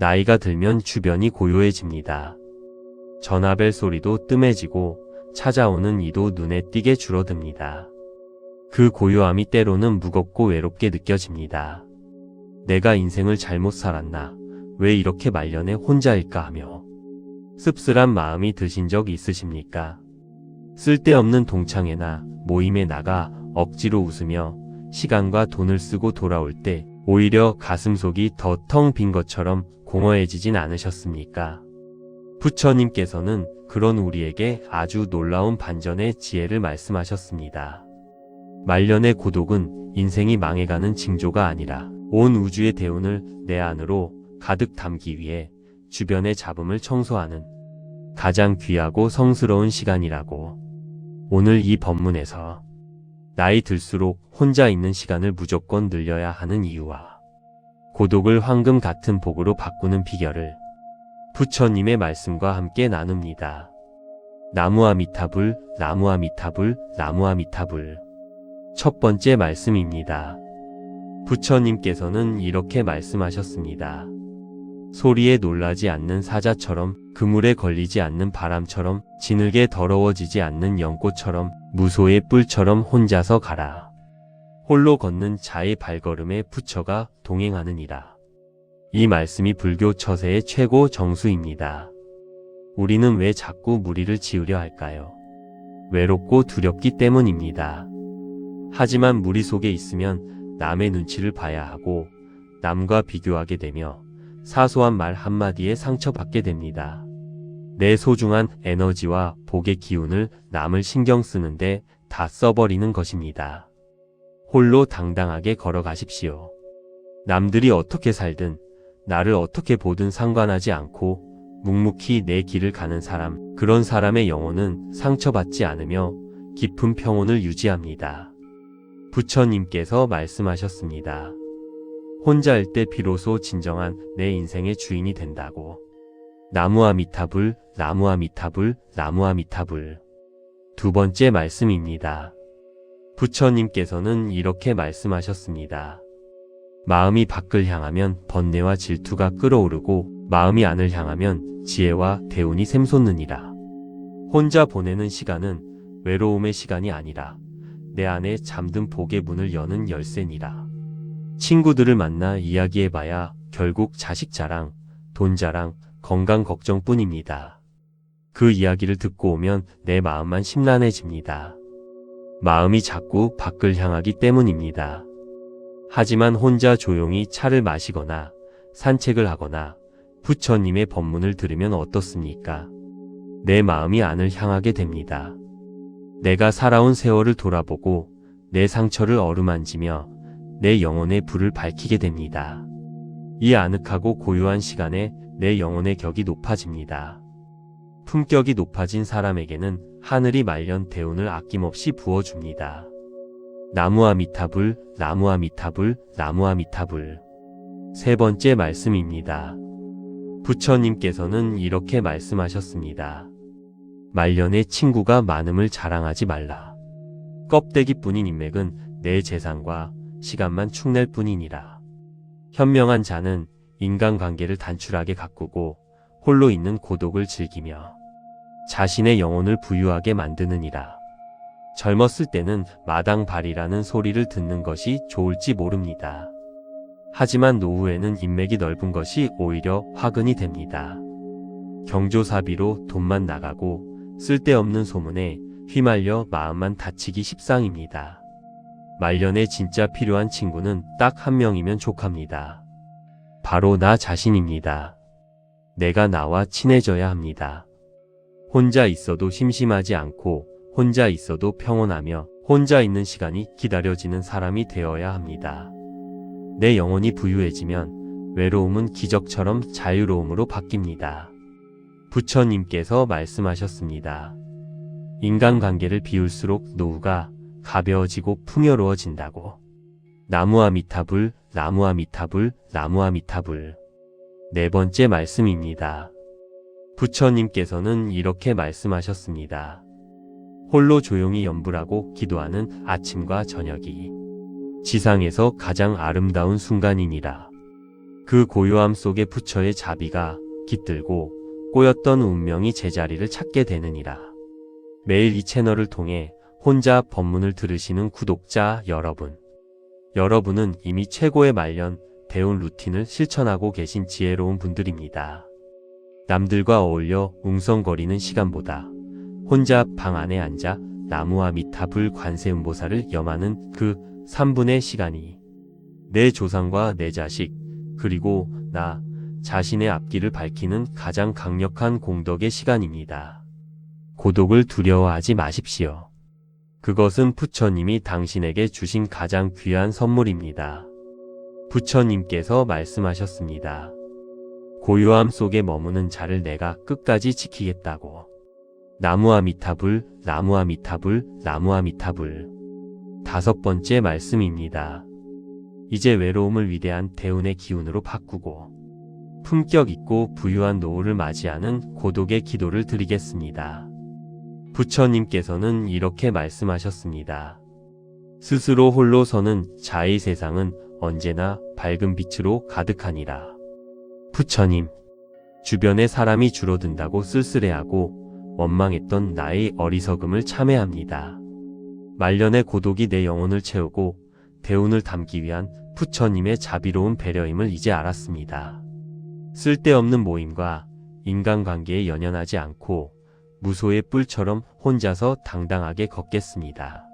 나이가 들면 주변이 고요해집니다. 전화벨 소리도 뜸해지고 찾아오는 이도 눈에 띄게 줄어듭니다. 그 고요함이 때로는 무겁고 외롭게 느껴집니다. 내가 인생을 잘못 살았나? 왜 이렇게 말년에 혼자일까 하며 씁쓸한 마음이 드신 적 있으십니까? 쓸데없는 동창회나 모임에 나가 억지로 웃으며 시간과 돈을 쓰고 돌아올 때 오히려 가슴속이 더 텅 빈 것처럼 공허해지진 않으셨습니까? 부처님께서는 그런 우리에게 아주 놀라운 반전의 지혜를 말씀하셨습니다. 말년의 고독은 인생이 망해가는 징조가 아니라 온 우주의 대운을 내 안으로 가득 담기 위해 주변의 잡음을 청소하는 가장 귀하고 성스러운 시간이라고. 오늘 이 법문에서 나이 들수록 혼자 있는 시간을 무조건 늘려야 하는 이유와 고독을 황금 같은 복으로 바꾸는 비결을 부처님의 말씀과 함께 나눕니다. 나무아미타불, 나무아미타불, 나무아미타불. 첫 번째 말씀입니다. 부처님께서는 이렇게 말씀하셨습니다. 소리에 놀라지 않는 사자처럼, 그물에 걸리지 않는 바람처럼, 지늘게 더러워지지 않는 연꽃처럼, 무소의 뿔처럼 혼자서 가라. 홀로 걷는 자의 발걸음에 부처가 동행하느니라. 이 말씀이 불교 처세의 최고 정수입니다. 우리는 왜 자꾸 무리를 지으려 할까요? 외롭고 두렵기 때문입니다. 하지만 무리 속에 있으면 남의 눈치를 봐야 하고 남과 비교하게 되며 사소한 말 한마디에 상처받게 됩니다. 내 소중한 에너지와 복의 기운을 남을 신경 쓰는데 다 써버리는 것입니다. 홀로 당당하게 걸어가십시오. 남들이 어떻게 살든 나를 어떻게 보든 상관하지 않고 묵묵히 내 길을 가는 사람, 그런 사람의 영혼은 상처받지 않으며 깊은 평온을 유지합니다. 부처님께서 말씀하셨습니다. 혼자일 때 비로소 진정한 내 인생의 주인이 된다고. 나무아미타불, 나무아미타불, 나무아미타불. 두 번째 말씀입니다. 부처님께서는 이렇게 말씀하셨습니다. 마음이 밖을 향하면 번뇌와 질투가 끓어오르고 마음이 안을 향하면 지혜와 대운이 샘솟느니라. 혼자 보내는 시간은 외로움의 시간이 아니라 내 안에 잠든 복의 문을 여는 열쇠니라. 친구들을 만나 이야기해봐야 결국 자식 자랑, 돈 자랑, 건강 걱정뿐입니다. 그 이야기를 듣고 오면 내 마음만 심란해집니다. 마음이 자꾸 밖을 향하기 때문입니다. 하지만 혼자 조용히 차를 마시거나 산책을 하거나 부처님의 법문을 들으면 어떻습니까? 내 마음이 안을 향하게 됩니다. 내가 살아온 세월을 돌아보고 내 상처를 어루만지며 내 영혼의 불을 밝히게 됩니다. 이 아늑하고 고요한 시간에 내 영혼의 격이 높아집니다. 품격이 높아진 사람에게는 하늘이 말년 대운을 아낌없이 부어줍니다. 나무아미타불, 나무아미타불, 나무아미타불. 세 번째 말씀입니다. 부처님께서는 이렇게 말씀하셨습니다. 말년에 친구가 많음을 자랑하지 말라. 껍데기뿐인 인맥은 내 재산과 시간만 축낼 뿐이니라. 현명한 자는 인간관계를 단출하게 가꾸고 홀로 있는 고독을 즐기며 자신의 영혼을 부유하게 만드느니라. 젊었을 때는 마당발이라는 소리를 듣는 것이 좋을지 모릅니다. 하지만 노후에는 인맥이 넓은 것이 오히려 화근이 됩니다. 경조사비로 돈만 나가고 쓸데없는 소문에 휘말려 마음만 다치기 십상입니다. 말년에 진짜 필요한 친구는 딱 한 명이면 족합니다. 바로 나 자신입니다. 내가 나와 친해져야 합니다. 혼자 있어도 심심하지 않고 혼자 있어도 평온하며 혼자 있는 시간이 기다려지는 사람이 되어야 합니다. 내 영혼이 부유해지면 외로움은 기적처럼 자유로움으로 바뀝니다. 부처님께서 말씀하셨습니다. 인간관계를 비울수록 노후가 가벼워지고 풍요로워진다고. 나무아미타불, 나무아미타불, 나무아미타불. 네 번째 말씀입니다. 부처님께서는 이렇게 말씀하셨습니다. 홀로 조용히 염불하고 기도하는 아침과 저녁이 지상에서 가장 아름다운 순간이니라. 그 고요함 속에 부처의 자비가 깃들고 꼬였던 운명이 제자리를 찾게 되느니라. 매일 이 채널을 통해 혼자 법문을 들으시는 구독자 여러분. 여러분은 이미 최고의 말년, 배운 루틴을 실천하고 계신 지혜로운 분들입니다. 남들과 어울려 웅성거리는 시간보다 혼자 방 안에 앉아 나무와 미타불 관세음보살을 염하는 그 3분의 시간이 내 조상과 내 자식, 그리고 나 자신의 앞길을 밝히는 가장 강력한 공덕의 시간입니다. 고독을 두려워하지 마십시오. 그것은 부처님이 당신에게 주신 가장 귀한 선물입니다. 부처님께서 말씀하셨습니다. 고요함 속에 머무는 자를 내가 끝까지 지키겠다고. 나무와 미타불, 나무와 미타불, 나무와 미타불. 5번째 말씀입니다. 이제 외로움을 위대한 대운의 기운으로 바꾸고 품격 있고 부유한 노후를 맞이하는 고독의 기도를 드리겠습니다. 부처님께서는 이렇게 말씀하셨습니다. 스스로 홀로 서는 자의 세상은 언제나 밝은 빛으로 가득하니라. 부처님, 주변에 사람이 줄어든다고 쓸쓸해하고 원망했던 나의 어리석음을 참회합니다. 말년의 고독이 내 영혼을 채우고 대운을 담기 위한 부처님의 자비로운 배려임을 이제 알았습니다. 쓸데없는 모임과 인간관계에 연연하지 않고 무소의 뿔처럼 혼자서 당당하게 걷겠습니다.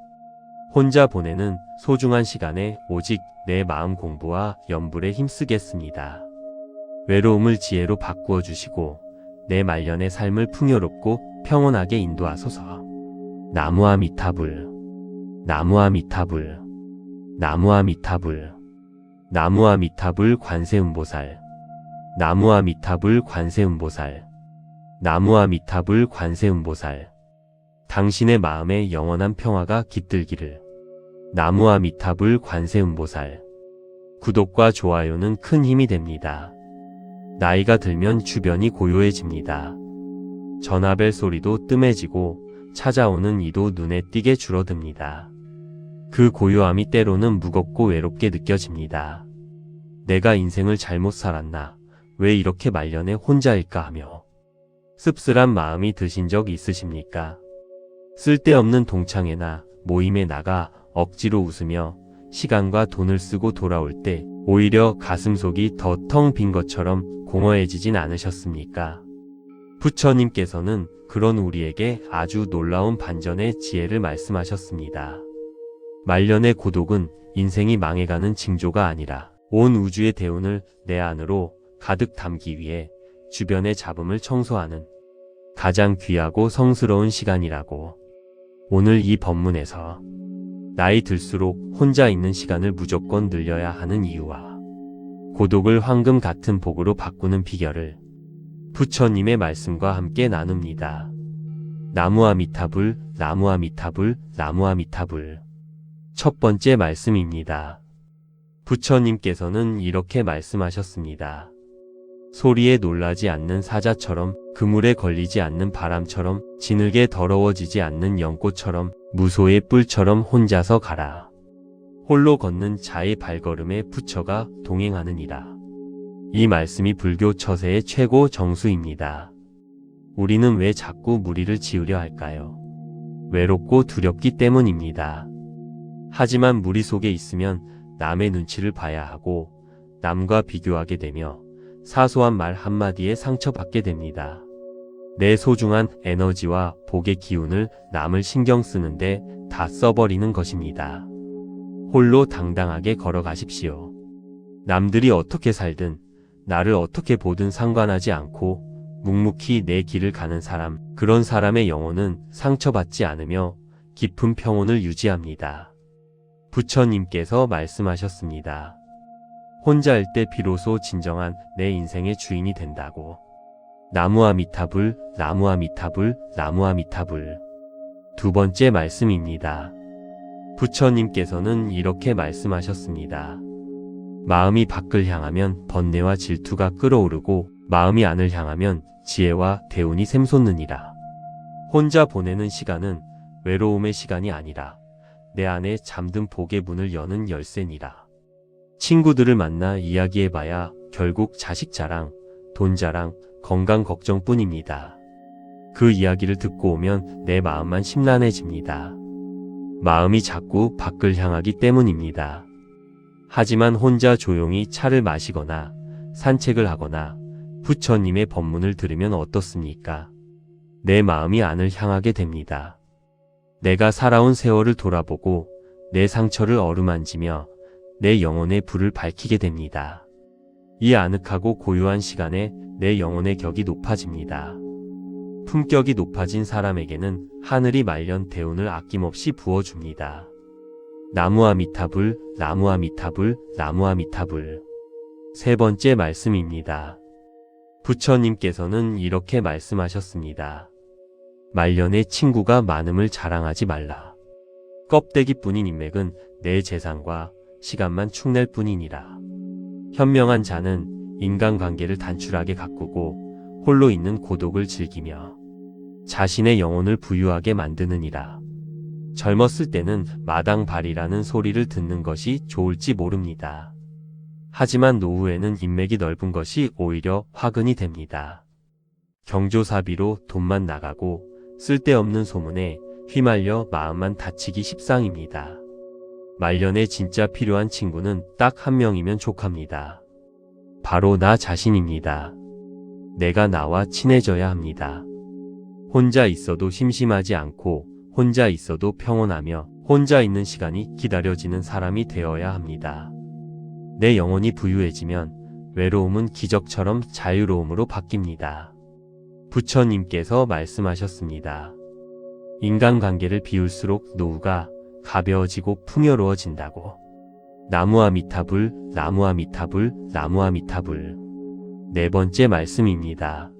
혼자 보내는 소중한 시간에 오직 내 마음 공부와 염불에 힘쓰겠습니다. 외로움을 지혜로 바꾸어 주시고 내 말년의 삶을 풍요롭고 평온하게 인도하소서. 나무와 미타불, 나무와 미타불, 나무와 미타불, 나무와 미타불 관세음보살, 나무와 미타불 관세음보살, 나무와 미타불 관세음보살. 당신의 마음에 영원한 평화가 깃들기를. 나무와 미타불 관세음보살. 구독과 좋아요는 큰 힘이 됩니다. 나이가 들면 주변이 고요해집니다. 전화벨 소리도 뜸해지고 찾아오는 이도 눈에 띄게 줄어듭니다. 그 고요함이 때로는 무겁고 외롭게 느껴집니다. 내가 인생을 잘못 살았나? 왜 이렇게 말년에 혼자일까 하며 씁쓸한 마음이 드신 적 있으십니까? 쓸데없는 동창회나 모임에 나가 억지로 웃으며 시간과 돈을 쓰고 돌아올 때 오히려 가슴속이 더 텅 빈 것처럼 공허해지진 않으셨습니까? 부처님께서는 그런 우리에게 아주 놀라운 반전의 지혜를 말씀하셨습니다. 말년의 고독은 인생이 망해가는 징조가 아니라 온 우주의 대운을 내 안으로 가득 담기 위해 주변의 잡음을 청소하는 가장 귀하고 성스러운 시간이라고. 오늘 이 법문에서 나이 들수록 혼자 있는 시간을 무조건 늘려야 하는 이유와 고독을 황금 같은 복으로 바꾸는 비결을 부처님의 말씀과 함께 나눕니다. 나무와 미타불, 나무와 미타불, 나무와 미타불. 첫 번째 말씀입니다. 부처님께서는 이렇게 말씀하셨습니다. 소리에 놀라지 않는 사자처럼, 그물에 걸리지 않는 바람처럼, 지늘게 더러워지지 않는 연꽃처럼, 무소의 뿔처럼 혼자서 가라. 홀로 걷는 자의 발걸음에 부처가 동행하느니라. 이 말씀이 불교 처세의 최고 정수입니다. 우리는 왜 자꾸 무리를 지으려 할까요? 외롭고 두렵기 때문입니다. 하지만 무리 속에 있으면 남의 눈치를 봐야 하고 남과 비교하게 되며 사소한 말 한마디에 상처받게 됩니다. 내 소중한 에너지와 복의 기운을 남을 신경 쓰는데 다 써버리는 것입니다. 홀로 당당하게 걸어가십시오. 남들이 어떻게 살든 나를 어떻게 보든 상관하지 않고 묵묵히 내 길을 가는 사람, 그런 사람의 영혼은 상처받지 않으며 깊은 평온을 유지합니다. 부처님께서 말씀하셨습니다. 혼자일 때 비로소 진정한 내 인생의 주인이 된다고. 나무와 미타불, 나무와 미타불, 나무와 미타불. 두 번째 말씀입니다. 부처님께서는 이렇게 말씀하셨습니다. 마음이 밖을 향하면 번뇌와 질투가 끓어오르고 마음이 안을 향하면 지혜와 대운이 샘솟느니라. 혼자 보내는 시간은 외로움의 시간이 아니라 내 안에 잠든 복의 문을 여는 열쇠니라. 친구들을 만나 이야기해봐야 결국 자식 자랑, 돈 자랑, 건강 걱정뿐입니다. 그 이야기를 듣고 오면 내 마음만 심란해집니다. 마음이 자꾸 밖을 향하기 때문입니다. 하지만 혼자 조용히 차를 마시거나 산책을 하거나 부처님의 법문을 들으면 어떻습니까? 내 마음이 안을 향하게 됩니다. 내가 살아온 세월을 돌아보고 내 상처를 어루만지며 내 영혼의 불을 밝히게 됩니다. 이 아늑하고 고요한 시간에 내 영혼의 격이 높아집니다. 품격이 높아진 사람에게는 하늘이 말년 대운을 아낌없이 부어줍니다. 나무아미타불, 나무아미타불, 나무아미타불. 세 번째 말씀입니다. 부처님께서는 이렇게 말씀하셨습니다. 말년에 친구가 많음을 자랑하지 말라. 껍데기뿐인 인맥은 내 재산과 시간만 축낼 뿐이니라. 현명한 자는 인간관계를 단출하게 가꾸고 홀로 있는 고독을 즐기며 자신의 영혼을 부유하게 만드느니라. 젊었을 때는 마당발이라는 소리를 듣는 것이 좋을지 모릅니다. 하지만 노후에는 인맥이 넓은 것이 오히려 화근이 됩니다. 경조사비로 돈만 나가고 쓸데없는 소문에 휘말려 마음만 다치기 십상입니다. 말년에 진짜 필요한 친구는 딱 한 명이면 족합니다. 바로 나 자신입니다. 내가 나와 친해져야 합니다. 혼자 있어도 심심하지 않고 혼자 있어도 평온하며 혼자 있는 시간이 기다려지는 사람이 되어야 합니다. 내 영혼이 부유해지면 외로움은 기적처럼 자유로움으로 바뀝니다. 부처님께서 말씀하셨습니다. 인간관계를 비울수록 노후가 가벼워지고 풍요로워진다고. 나무아미타불, 나무아미타불, 나무아미타불. 네 번째 말씀입니다.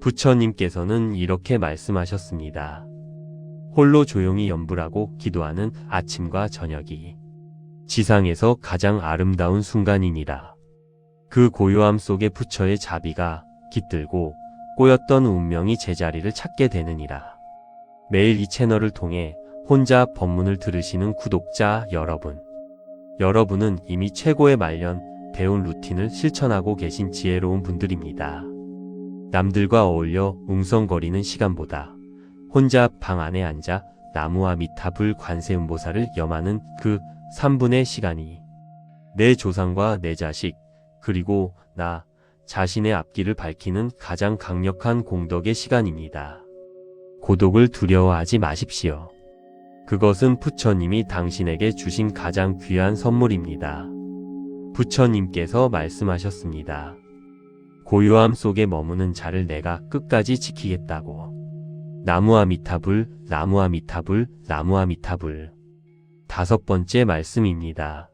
부처님께서는 이렇게 말씀하셨습니다. 홀로 조용히 염불하고 기도하는 아침과 저녁이 지상에서 가장 아름다운 순간이니라. 그 고요함 속에 부처의 자비가 깃들고 꼬였던 운명이 제자리를 찾게 되느니라. 매일 이 채널을 통해 혼자 법문을 들으시는 구독자 여러분, 여러분은 이미 최고의 말년 배운 루틴을 실천하고 계신 지혜로운 분들입니다. 남들과 어울려 웅성거리는 시간보다 혼자 방 안에 앉아 나무아미타불 관세음보살을 염하는 그 3분의 시간이 내 조상과 내 자식 그리고 나 자신의 앞길을 밝히는 가장 강력한 공덕의 시간입니다. 고독을 두려워하지 마십시오. 그것은 부처님이 당신에게 주신 가장 귀한 선물입니다. 부처님께서 말씀하셨습니다. 고요함 속에 머무는 자를 내가 끝까지 지키겠다고. 나무아미타불, 나무아미타불, 나무아미타불. 다섯 번째 말씀입니다.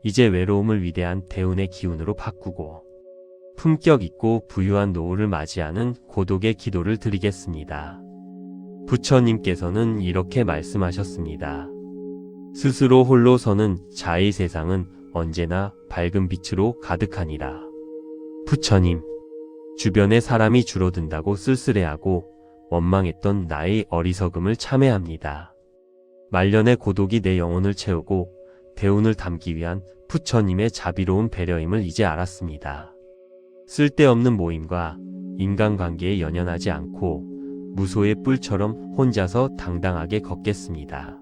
이제 외로움을 위대한 대운의 기운으로 바꾸고 품격 있고 부유한 노후를 맞이하는 고독의 기도를 드리겠습니다. 부처님께서는 이렇게 말씀하셨습니다. 스스로 홀로 서는 자의 세상은 언제나 밝은 빛으로 가득하니라. 부처님, 주변에 사람이 줄어든다고 쓸쓸해하고 원망했던 나의 어리석음을 참회합니다. 말년의 고독이 내 영혼을 채우고 대운을 담기 위한 부처님의 자비로운 배려임을 이제 알았습니다. 쓸데없는 모임과 인간관계에 연연하지 않고 무소의 뿔처럼 혼자서 당당하게 걷겠습니다.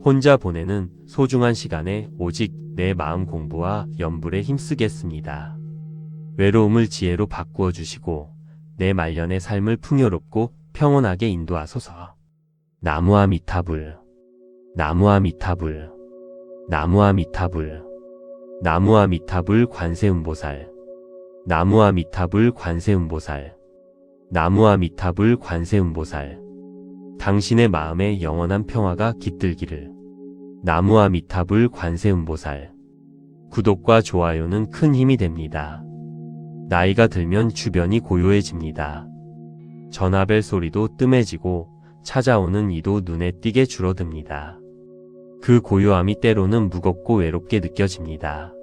혼자 보내는 소중한 시간에 오직 내 마음 공부와 염불에 힘쓰겠습니다. 외로움을 지혜로 바꾸어 주시고 내 말년의 삶을 풍요롭고 평온하게 인도하소서. 나무아미타불, 나무아미타불, 나무아미타불, 나무아미타불 관세음보살, 나무아미타불 관세음보살, 나무아미타불 관세음보살. 당신의 마음에 영원한 평화가 깃들기를. 나무아미타불 관세음보살. 구독과 좋아요는 큰 힘이 됩니다. 나이가 들면 주변이 고요해집니다. 전화벨 소리도 뜸해지고 찾아오는 이도 눈에 띄게 줄어듭니다. 그 고요함이 때로는 무겁고 외롭게 느껴집니다.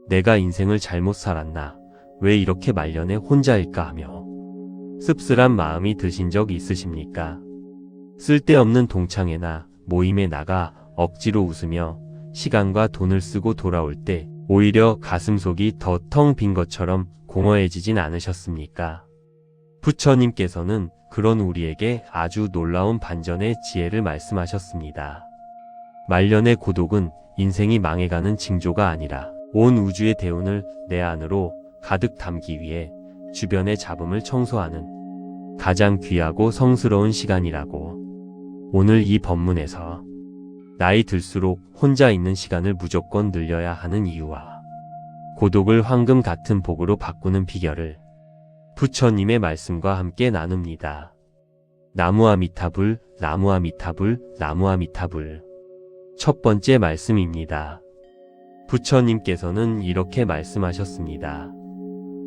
내가 인생을 잘못 살았나? 왜 이렇게 말년에 혼자일까 하며 씁쓸한 마음이 드신 적 있으십니까? 쓸데없는 동창회나 모임에 나가 억지로 웃으며 시간과 돈을 쓰고 돌아올 때 오히려 가슴속이 더 텅 빈 것처럼 공허해지진 않으셨습니까? 부처님께서는 그런 우리에게 아주 놀라운 반전의 지혜를 말씀하셨습니다. 말년의 고독은 인생이 망해가는 징조가 아니라 온 우주의 대운을 내 안으로 가득 담기 위해 주변의 잡음을 청소하는 가장 귀하고 성스러운 시간이라고. 오늘 이 법문에서 나이 들수록 혼자 있는 시간을 무조건 늘려야 하는 이유와 고독을 황금 같은 복으로 바꾸는 비결을 부처님의 말씀과 함께 나눕니다. 나무아미타불, 나무아미타불, 나무아미타불. 첫 번째 말씀입니다. 부처님께서는 이렇게 말씀하셨습니다.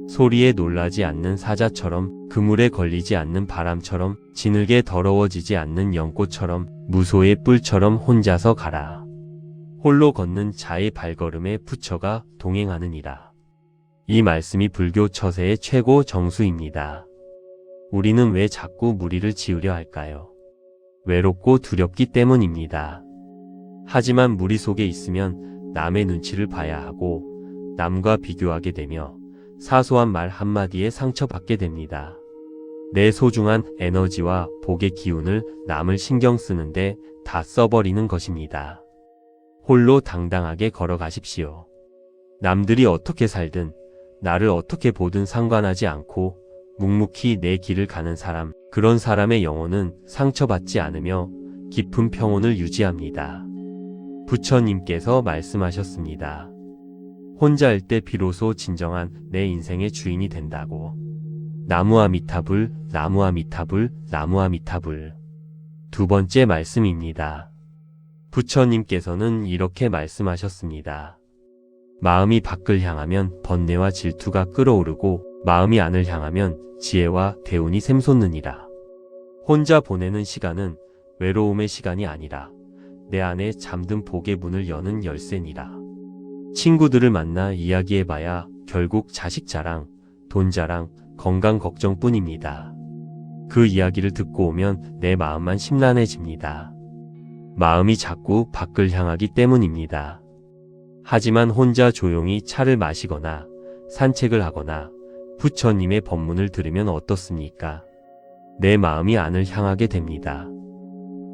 소리에 놀라지 않는 사자처럼, 그물에 걸리지 않는 바람처럼, 지늘게 더러워지지 않는 연꽃처럼, 무소의 뿔처럼 혼자서 가라. 홀로 걷는 자의 발걸음에 부처가 동행하느니라. 이 말씀이 불교 처세의 최고 정수입니다. 우리는 왜 자꾸 무리를 지으려 할까요? 외롭고 두렵기 때문입니다. 하지만 무리 속에 있으면 남의 눈치를 봐야 하고 남과 비교하게 되며 사소한 말 한마디에 상처받게 됩니다. 내 소중한 에너지와 복의 기운을 남을 신경 쓰는데 다 써버리는 것입니다. 홀로 당당하게 걸어가십시오. 남들이 어떻게 살든 나를 어떻게 보든 상관하지 않고 묵묵히 내 길을 가는 사람, 그런 사람의 영혼은 상처받지 않으며 깊은 평온을 유지합니다. 부처님께서 말씀하셨습니다. 혼자일 때 비로소 진정한 내 인생의 주인이 된다고. 나무아미타불, 나무아미타불, 나무아미타불. 두 번째 말씀입니다. 부처님께서는 이렇게 말씀하셨습니다. 마음이 밖을 향하면 번뇌와 질투가 끓어오르고 마음이 안을 향하면 지혜와 대운이 샘솟느니라. 혼자 보내는 시간은 외로움의 시간이 아니라 내 안에 잠든 복의 문을 여는 열쇠니라. 친구들을 만나 이야기해봐야 결국 자식 자랑, 돈 자랑, 건강 걱정뿐입니다. 그 이야기를 듣고 오면 내 마음만 심란해집니다. 마음이 자꾸 밖을 향하기 때문입니다. 하지만 혼자 조용히 차를 마시거나 산책을 하거나 부처님의 법문을 들으면 어떻습니까? 내 마음이 안을 향하게 됩니다.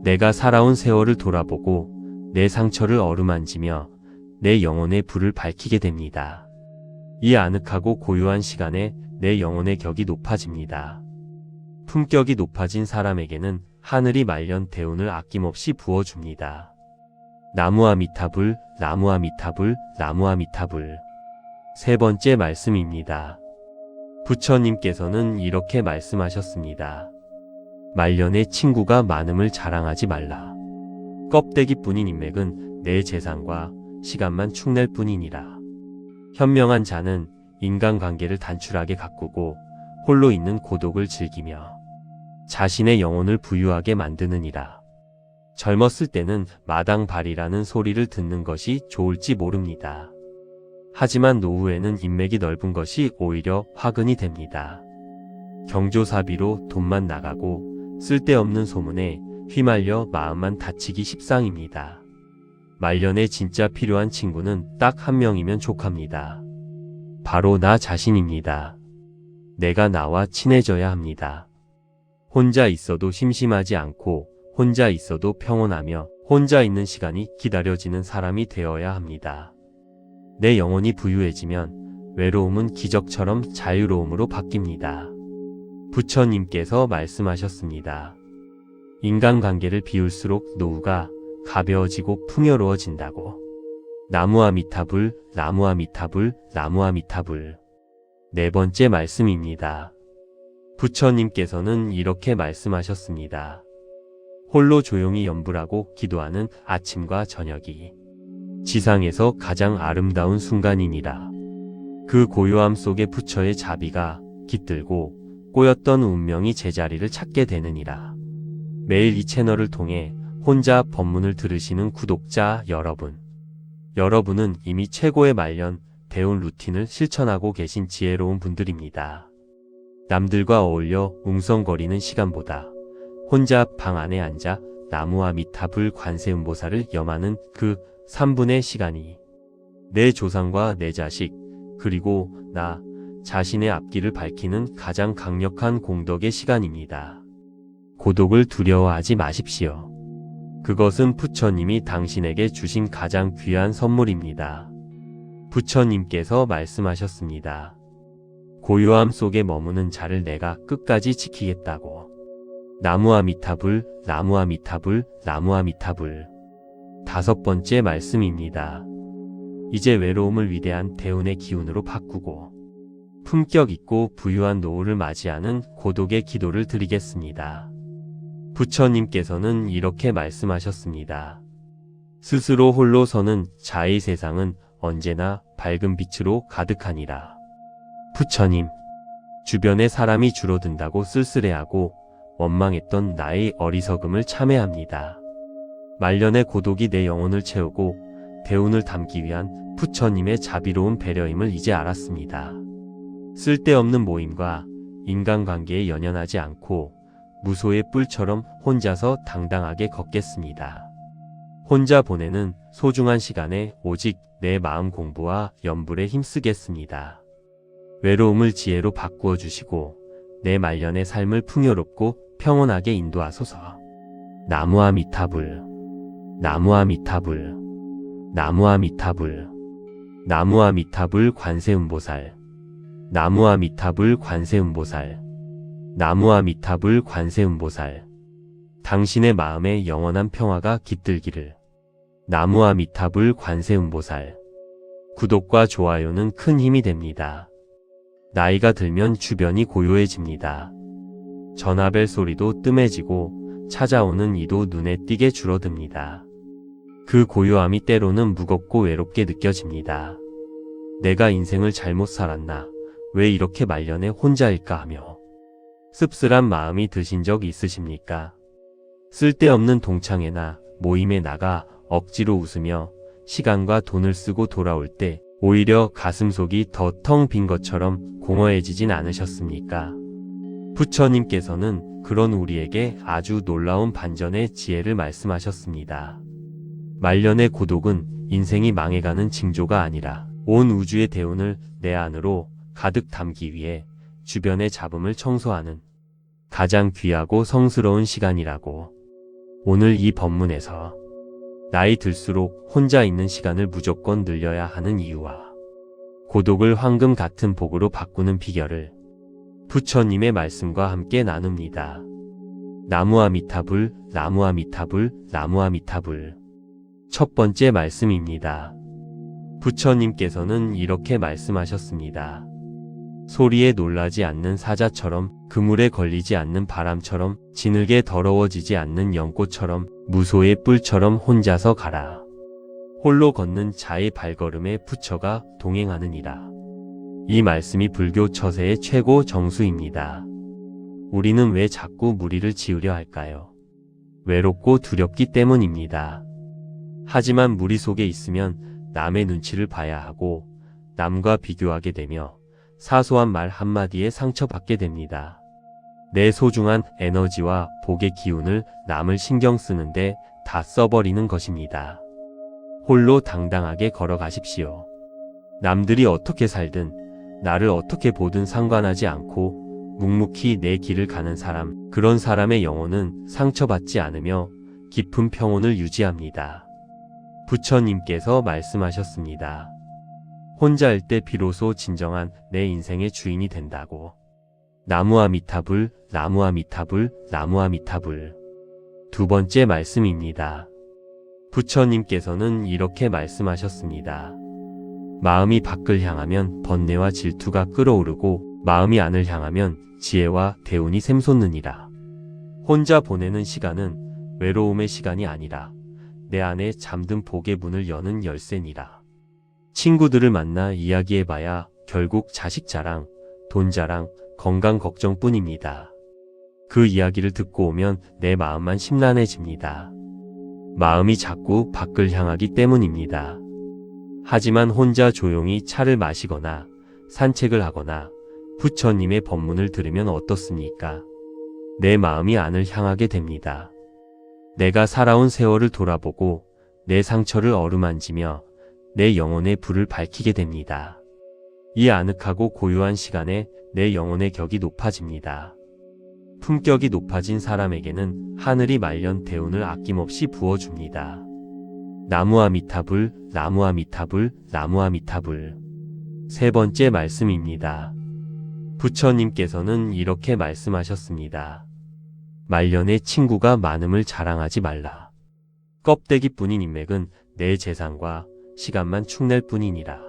내가 살아온 세월을 돌아보고 내 상처를 어루만지며 내 영혼의 불을 밝히게 됩니다. 이 아늑하고 고요한 시간에 내 영혼의 격이 높아집니다. 품격이 높아진 사람에게는 하늘이 말년 대운을 아낌없이 부어줍니다. 나무아미타불, 나무아미타불, 나무아미타불. 세 번째 말씀입니다. 부처님께서는 이렇게 말씀하셨습니다. 말년에 친구가 많음을 자랑하지 말라. 껍데기뿐인 인맥은 내 재산과 시간만 축낼 뿐이니라. 현명한 자는 인간관계를 단출하게 가꾸고 홀로 있는 고독을 즐기며 자신의 영혼을 부유하게 만드느니라. 젊었을 때는 마당발이라는 소리를 듣는 것이 좋을지 모릅니다. 하지만 노후에는 인맥이 넓은 것이 오히려 화근이 됩니다. 경조사비로 돈만 나가고 쓸데없는 소문에 휘말려 마음만 다치기 십상입니다. 말년에 진짜 필요한 친구는 딱 한 명이면 족합니다. 바로 나 자신입니다. 내가 나와 친해져야 합니다. 혼자 있어도 심심하지 않고 혼자 있어도 평온하며 혼자 있는 시간이 기다려지는 사람이 되어야 합니다. 내 영혼이 부유해지면 외로움은 기적처럼 자유로움으로 바뀝니다. 부처님께서 말씀하셨습니다. 인간관계를 비울수록 노후가 가벼워지고 풍요로워진다고. 나무아미타불, 나무아미타불, 나무아미타불. 네 번째 말씀입니다. 부처님께서는 이렇게 말씀하셨습니다. 홀로 조용히 염불하고 기도하는 아침과 저녁이 지상에서 가장 아름다운 순간이니라. 그 고요함 속에 부처의 자비가 깃들고 꼬였던 운명이 제자리를 찾게 되느니라. 매일 이 채널을 통해 혼자 법문을 들으시는 구독자 여러분, 여러분은 이미 최고의 말년 대운 루틴을 실천하고 계신 지혜로운 분들입니다. 남들과 어울려 웅성거리는 시간보다 혼자 방 안에 앉아 나무아미타불 관세음보살을 염하는 그 3분의 시간이 내 조상과 내 자식, 그리고 나 자신의 앞길을 밝히는 가장 강력한 공덕의 시간입니다. 고독을 두려워하지 마십시오. 그것은 부처님이 당신에게 주신 가장 귀한 선물입니다. 부처님께서 말씀하셨습니다. 고요함 속에 머무는 자를 내가 끝까지 지키겠다고. 나무아미타불, 나무아미타불, 나무아미타불. 5번째 말씀입니다. 이제 외로움을 위대한 대운의 기운으로 바꾸고 품격 있고 부유한 노후를 맞이하는 고독의 기도를 드리겠습니다. 부처님께서는 이렇게 말씀하셨습니다. 스스로 홀로 서는 자의 세상은 언제나 밝은 빛으로 가득하니라. 부처님, 주변에 사람이 줄어든다고 쓸쓸해하고 원망했던 나의 어리석음을 참회합니다. 말년의 고독이 내 영혼을 채우고 대운을 담기 위한 부처님의 자비로운 배려임을 이제 알았습니다. 쓸데없는 모임과 인간관계에 연연하지 않고 무소의 뿔처럼 혼자서 당당하게 걷겠습니다. 혼자 보내는 소중한 시간에 오직 내 마음 공부와 염불에 힘쓰겠습니다. 외로움을 지혜로 바꾸어 주시고 내 말년의 삶을 풍요롭고 평온하게 인도하소서. 나무아미타불, 나무아미타불, 나무아미타불, 나무아미타불 관세음보살, 나무아미타불 관세음보살, 나무아미타불 관세음보살. 당신의 마음에 영원한 평화가 깃들기를. 나무아미타불 관세음보살. 구독과 좋아요는 큰 힘이 됩니다. 나이가 들면 주변이 고요해집니다. 전화벨 소리도 뜸해지고 찾아오는 이도 눈에 띄게 줄어듭니다. 그 고요함이 때로는 무겁고 외롭게 느껴집니다. 내가 인생을 잘못 살았나? 왜 이렇게 말년에 혼자일까 하며 씁쓸한 마음이 드신 적 있으십니까? 쓸데없는 동창회나 모임에 나가 억지로 웃으며 시간과 돈을 쓰고 돌아올 때 오히려 가슴속이 더 텅 빈 것처럼 공허해지진 않으셨습니까? 부처님께서는 그런 우리에게 아주 놀라운 반전의 지혜를 말씀하셨습니다. 말년의 고독은 인생이 망해가는 징조가 아니라 온 우주의 대운을 내 안으로 가득 담기 위해 주변의 잡음을 청소하는 가장 귀하고 성스러운 시간이라고. 오늘 이 법문에서 나이 들수록 혼자 있는 시간을 무조건 늘려야 하는 이유와 고독을 황금 같은 복으로 바꾸는 비결을 부처님의 말씀과 함께 나눕니다. 나무아미타불, 나무아미타불, 나무아미타불. 첫 번째 말씀입니다. 부처님께서는 이렇게 말씀하셨습니다. 소리에 놀라지 않는 사자처럼, 그물에 걸리지 않는 바람처럼, 지늘게 더러워지지 않는 연꽃처럼, 무소의 뿔처럼 혼자서 가라. 홀로 걷는 자의 발걸음에 부처가 동행하느니라. 이 말씀이 불교 처세의 최고 정수입니다. 우리는 왜 자꾸 무리를 지으려 할까요? 외롭고 두렵기 때문입니다. 하지만 무리 속에 있으면 남의 눈치를 봐야 하고 남과 비교하게 되며 사소한 말 한마디에 상처받게 됩니다. 내 소중한 에너지와 복의 기운을 남을 신경 쓰는데 다 써버리는 것입니다. 홀로 당당하게 걸어가십시오. 남들이 어떻게 살든 나를 어떻게 보든 상관하지 않고 묵묵히 내 길을 가는 사람, 그런 사람의 영혼은 상처받지 않으며 깊은 평온을 유지합니다. 부처님께서 말씀하셨습니다. 혼자일 때 비로소 진정한 내 인생의 주인이 된다고. 나무아미타불, 나무아미타불, 나무아미타불. 두 번째 말씀입니다. 부처님께서는 이렇게 말씀하셨습니다. 마음이 밖을 향하면 번뇌와 질투가 끓어오르고 마음이 안을 향하면 지혜와 대운이 샘솟느니라. 혼자 보내는 시간은 외로움의 시간이 아니라 내 안에 잠든 복의 문을 여는 열쇠니라. 친구들을 만나 이야기해봐야 결국 자식 자랑, 돈 자랑, 건강 걱정뿐입니다. 그 이야기를 듣고 오면 내 마음만 심란해집니다. 마음이 자꾸 밖을 향하기 때문입니다. 하지만 혼자 조용히 차를 마시거나 산책을 하거나 부처님의 법문을 들으면 어떻습니까? 내 마음이 안을 향하게 됩니다. 내가 살아온 세월을 돌아보고 내 상처를 어루만지며 내 영혼의 불을 밝히게 됩니다. 이 아늑하고 고요한 시간에 내 영혼의 격이 높아집니다. 품격이 높아진 사람에게는 하늘이 말년 대운을 아낌없이 부어줍니다. 나무아미타불, 나무아미타불, 나무아미타불. 세 번째 말씀입니다. 부처님께서는 이렇게 말씀하셨습니다. 말년에 친구가 많음을 자랑하지 말라. 껍데기뿐인 인맥은 내 재산과 시간만 축낼 뿐이니라.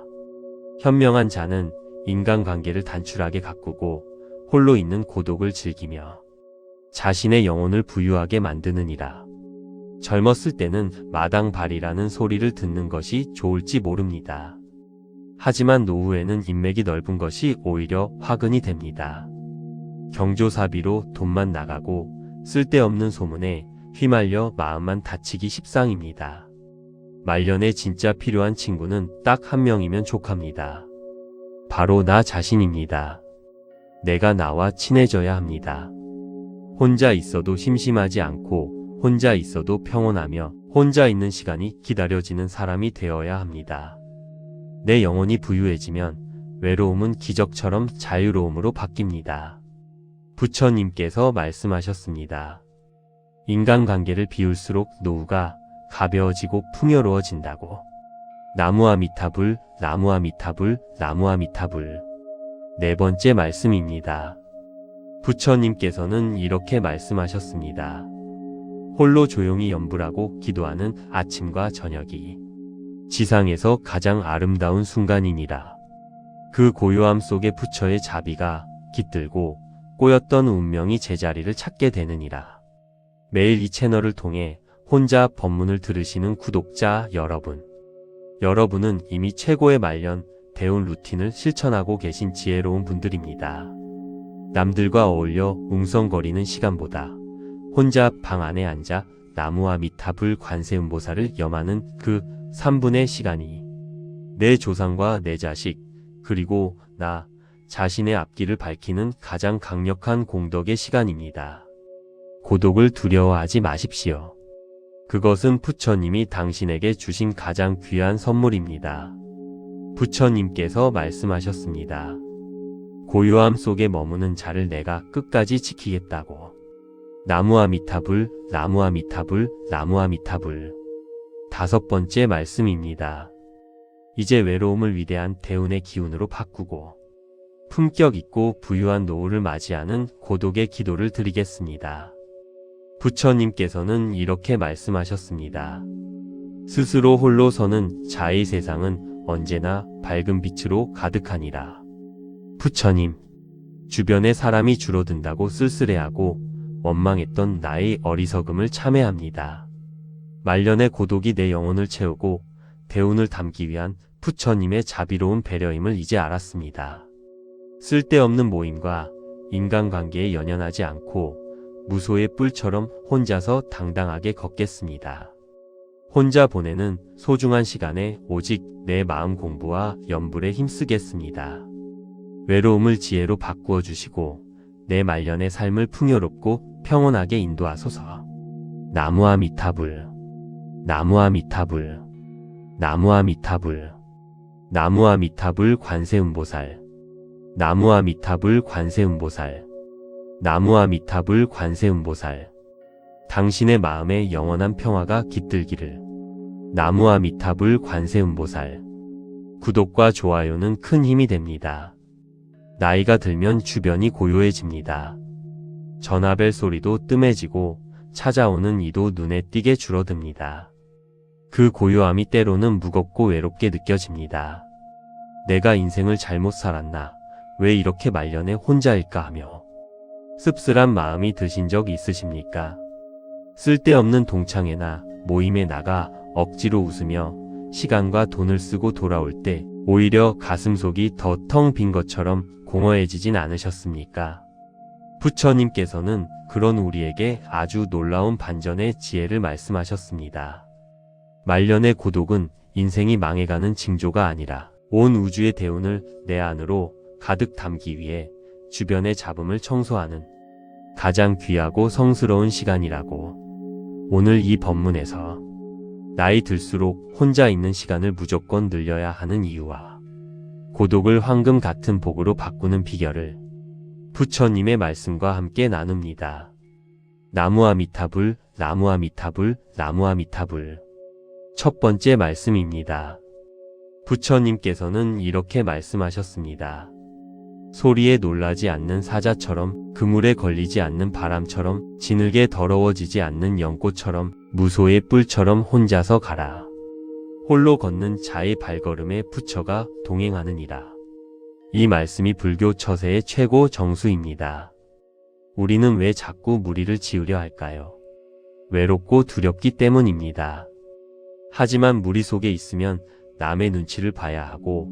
현명한 자는 인간관계를 단출하게 가꾸고 홀로 있는 고독을 즐기며 자신의 영혼을 부유하게 만드느니라. 젊었을 때는 마당발이라는 소리를 듣는 것이 좋을지 모릅니다. 하지만 노후에는 인맥이 넓은 것이 오히려 화근이 됩니다. 경조사비로 돈만 나가고 쓸데없는 소문에 휘말려 마음만 다치기 십상입니다. 말년에 진짜 필요한 친구는 딱 한 명이면 족합니다. 바로 나 자신입니다. 내가 나와 친해져야 합니다. 혼자 있어도 심심하지 않고 혼자 있어도 평온하며 혼자 있는 시간이 기다려지는 사람이 되어야 합니다. 내 영혼이 부유해지면 외로움은 기적처럼 자유로움으로 바뀝니다. 부처님께서 말씀하셨습니다. 인간관계를 비울수록 노후가 가벼워지고 풍요로워진다고. 나무아미타불, 나무아미타불, 나무아미타불. 네 번째 말씀입니다. 부처님께서는 이렇게 말씀하셨습니다. 홀로 조용히 염불하고 기도하는 아침과 저녁이 지상에서 가장 아름다운 순간이니라. 그 고요함 속에 부처의 자비가 깃들고 꼬였던 운명이 제자리를 찾게 되느니라. 매일 이 채널을 통해 혼자 법문을 들으시는 구독자 여러분, 여러분은 이미 최고의 말년 대운 루틴을 실천하고 계신 지혜로운 분들입니다. 남들과 어울려 웅성거리는 시간보다 혼자 방 안에 앉아 나무아미타불 관세음보살을 염하는 그 3분의 시간이 내 조상과 내 자식 그리고 나 자신의 앞길을 밝히는 가장 강력한 공덕의 시간입니다. 고독을 두려워하지 마십시오. 그것은 부처님이 당신에게 주신 가장 귀한 선물입니다. 부처님께서 말씀하셨습니다. 고요함 속에 머무는 자를 내가 끝까지 지키겠다고. 나무아미타불, 나무아미타불, 나무아미타불. 다섯 번째 말씀입니다. 이제 외로움을 위대한 대운의 기운으로 바꾸고 품격 있고 부유한 노후를 맞이하는 고독의 기도를 드리겠습니다. 부처님께서는 이렇게 말씀하셨습니다. 스스로 홀로 서는 자의 세상은 언제나 밝은 빛으로 가득하니라. 부처님, 주변에 사람이 줄어든다고 쓸쓸해하고 원망했던 나의 어리석음을 참회합니다. 말년의 고독이 내 영혼을 채우고 대운을 담기 위한 부처님의 자비로운 배려임을 이제 알았습니다. 쓸데없는 모임과 인간관계에 연연하지 않고 무소의 뿔처럼 혼자서 당당하게 걷겠습니다. 혼자 보내는 소중한 시간에 오직 내 마음 공부와 염불에 힘쓰겠습니다. 외로움을 지혜로 바꾸어 주시고 내 말년의 삶을 풍요롭고 평온하게 인도하소서. 나무아미타불, 나무아미타불, 나무아미타불, 나무아미타불 관세음보살, 나무아미타불 관세음보살, 나무아미타불 관세음보살. 당신의 마음에 영원한 평화가 깃들기를. 나무아미타불 관세음보살. 구독과 좋아요는 큰 힘이 됩니다. 나이가 들면 주변이 고요해집니다. 전화벨 소리도 뜸해지고 찾아오는 이도 눈에 띄게 줄어듭니다. 그 고요함이 때로는 무겁고 외롭게 느껴집니다. 내가 인생을 잘못 살았나? 왜 이렇게 말년에 혼자일까 하며 씁쓸한 마음이 드신 적 있으십니까? 쓸데없는 동창회나 모임에 나가 억지로 웃으며 시간과 돈을 쓰고 돌아올 때 오히려 가슴속이 더 텅 빈 것처럼 공허해지진 않으셨습니까? 부처님께서는 그런 우리에게 아주 놀라운 반전의 지혜를 말씀하셨습니다. 말년의 고독은 인생이 망해가는 징조가 아니라 온 우주의 대운을 내 안으로 가득 담기 위해 주변의 잡음을 청소하는 가장 귀하고 성스러운 시간이라고. 오늘 이 법문에서 나이 들수록 혼자 있는 시간을 무조건 늘려야 하는 이유와 고독을 황금 같은 복으로 바꾸는 비결을 부처님의 말씀과 함께 나눕니다. 나무아미타불, 나무아미타불, 나무아미타불. 첫 번째 말씀입니다. 부처님께서는 이렇게 말씀하셨습니다. 소리에 놀라지 않는 사자처럼, 그물에 걸리지 않는 바람처럼, 지늘게 더러워지지 않는 연꽃처럼, 무소의 뿔처럼 혼자서 가라. 홀로 걷는 자의 발걸음에 부처가 동행하느니라. 이 말씀이 불교 처세의 최고 정수입니다. 우리는 왜 자꾸 무리를 지으려 할까요? 외롭고 두렵기 때문입니다. 하지만 무리 속에 있으면 남의 눈치를 봐야 하고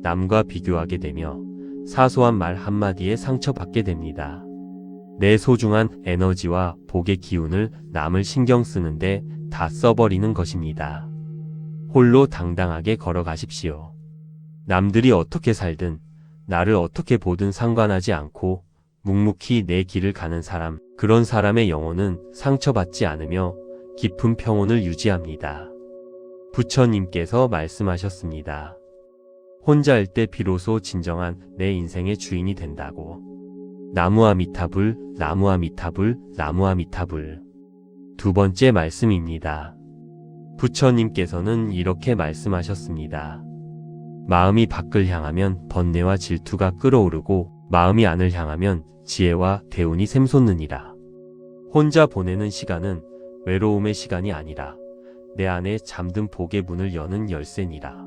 남과 비교하게 되며 사소한 말 한마디에 상처받게 됩니다. 내 소중한 에너지와 복의 기운을 남을 신경 쓰는데 다 써버리는 것입니다. 홀로 당당하게 걸어가십시오. 남들이 어떻게 살든 나를 어떻게 보든 상관하지 않고 묵묵히 내 길을 가는 사람, 그런 사람의 영혼은 상처받지 않으며 깊은 평온을 유지합니다. 부처님께서 말씀하셨습니다. 혼자일 때 비로소 진정한 내 인생의 주인이 된다고. 나무아미타불, 나무아미타불, 나무아미타불. 두 번째 말씀입니다. 부처님께서는 이렇게 말씀하셨습니다. 마음이 밖을 향하면 번뇌와 질투가 끓어오르고 마음이 안을 향하면 지혜와 대운이 샘솟느니라. 혼자 보내는 시간은 외로움의 시간이 아니라 내 안에 잠든 복의 문을 여는 열쇠니라.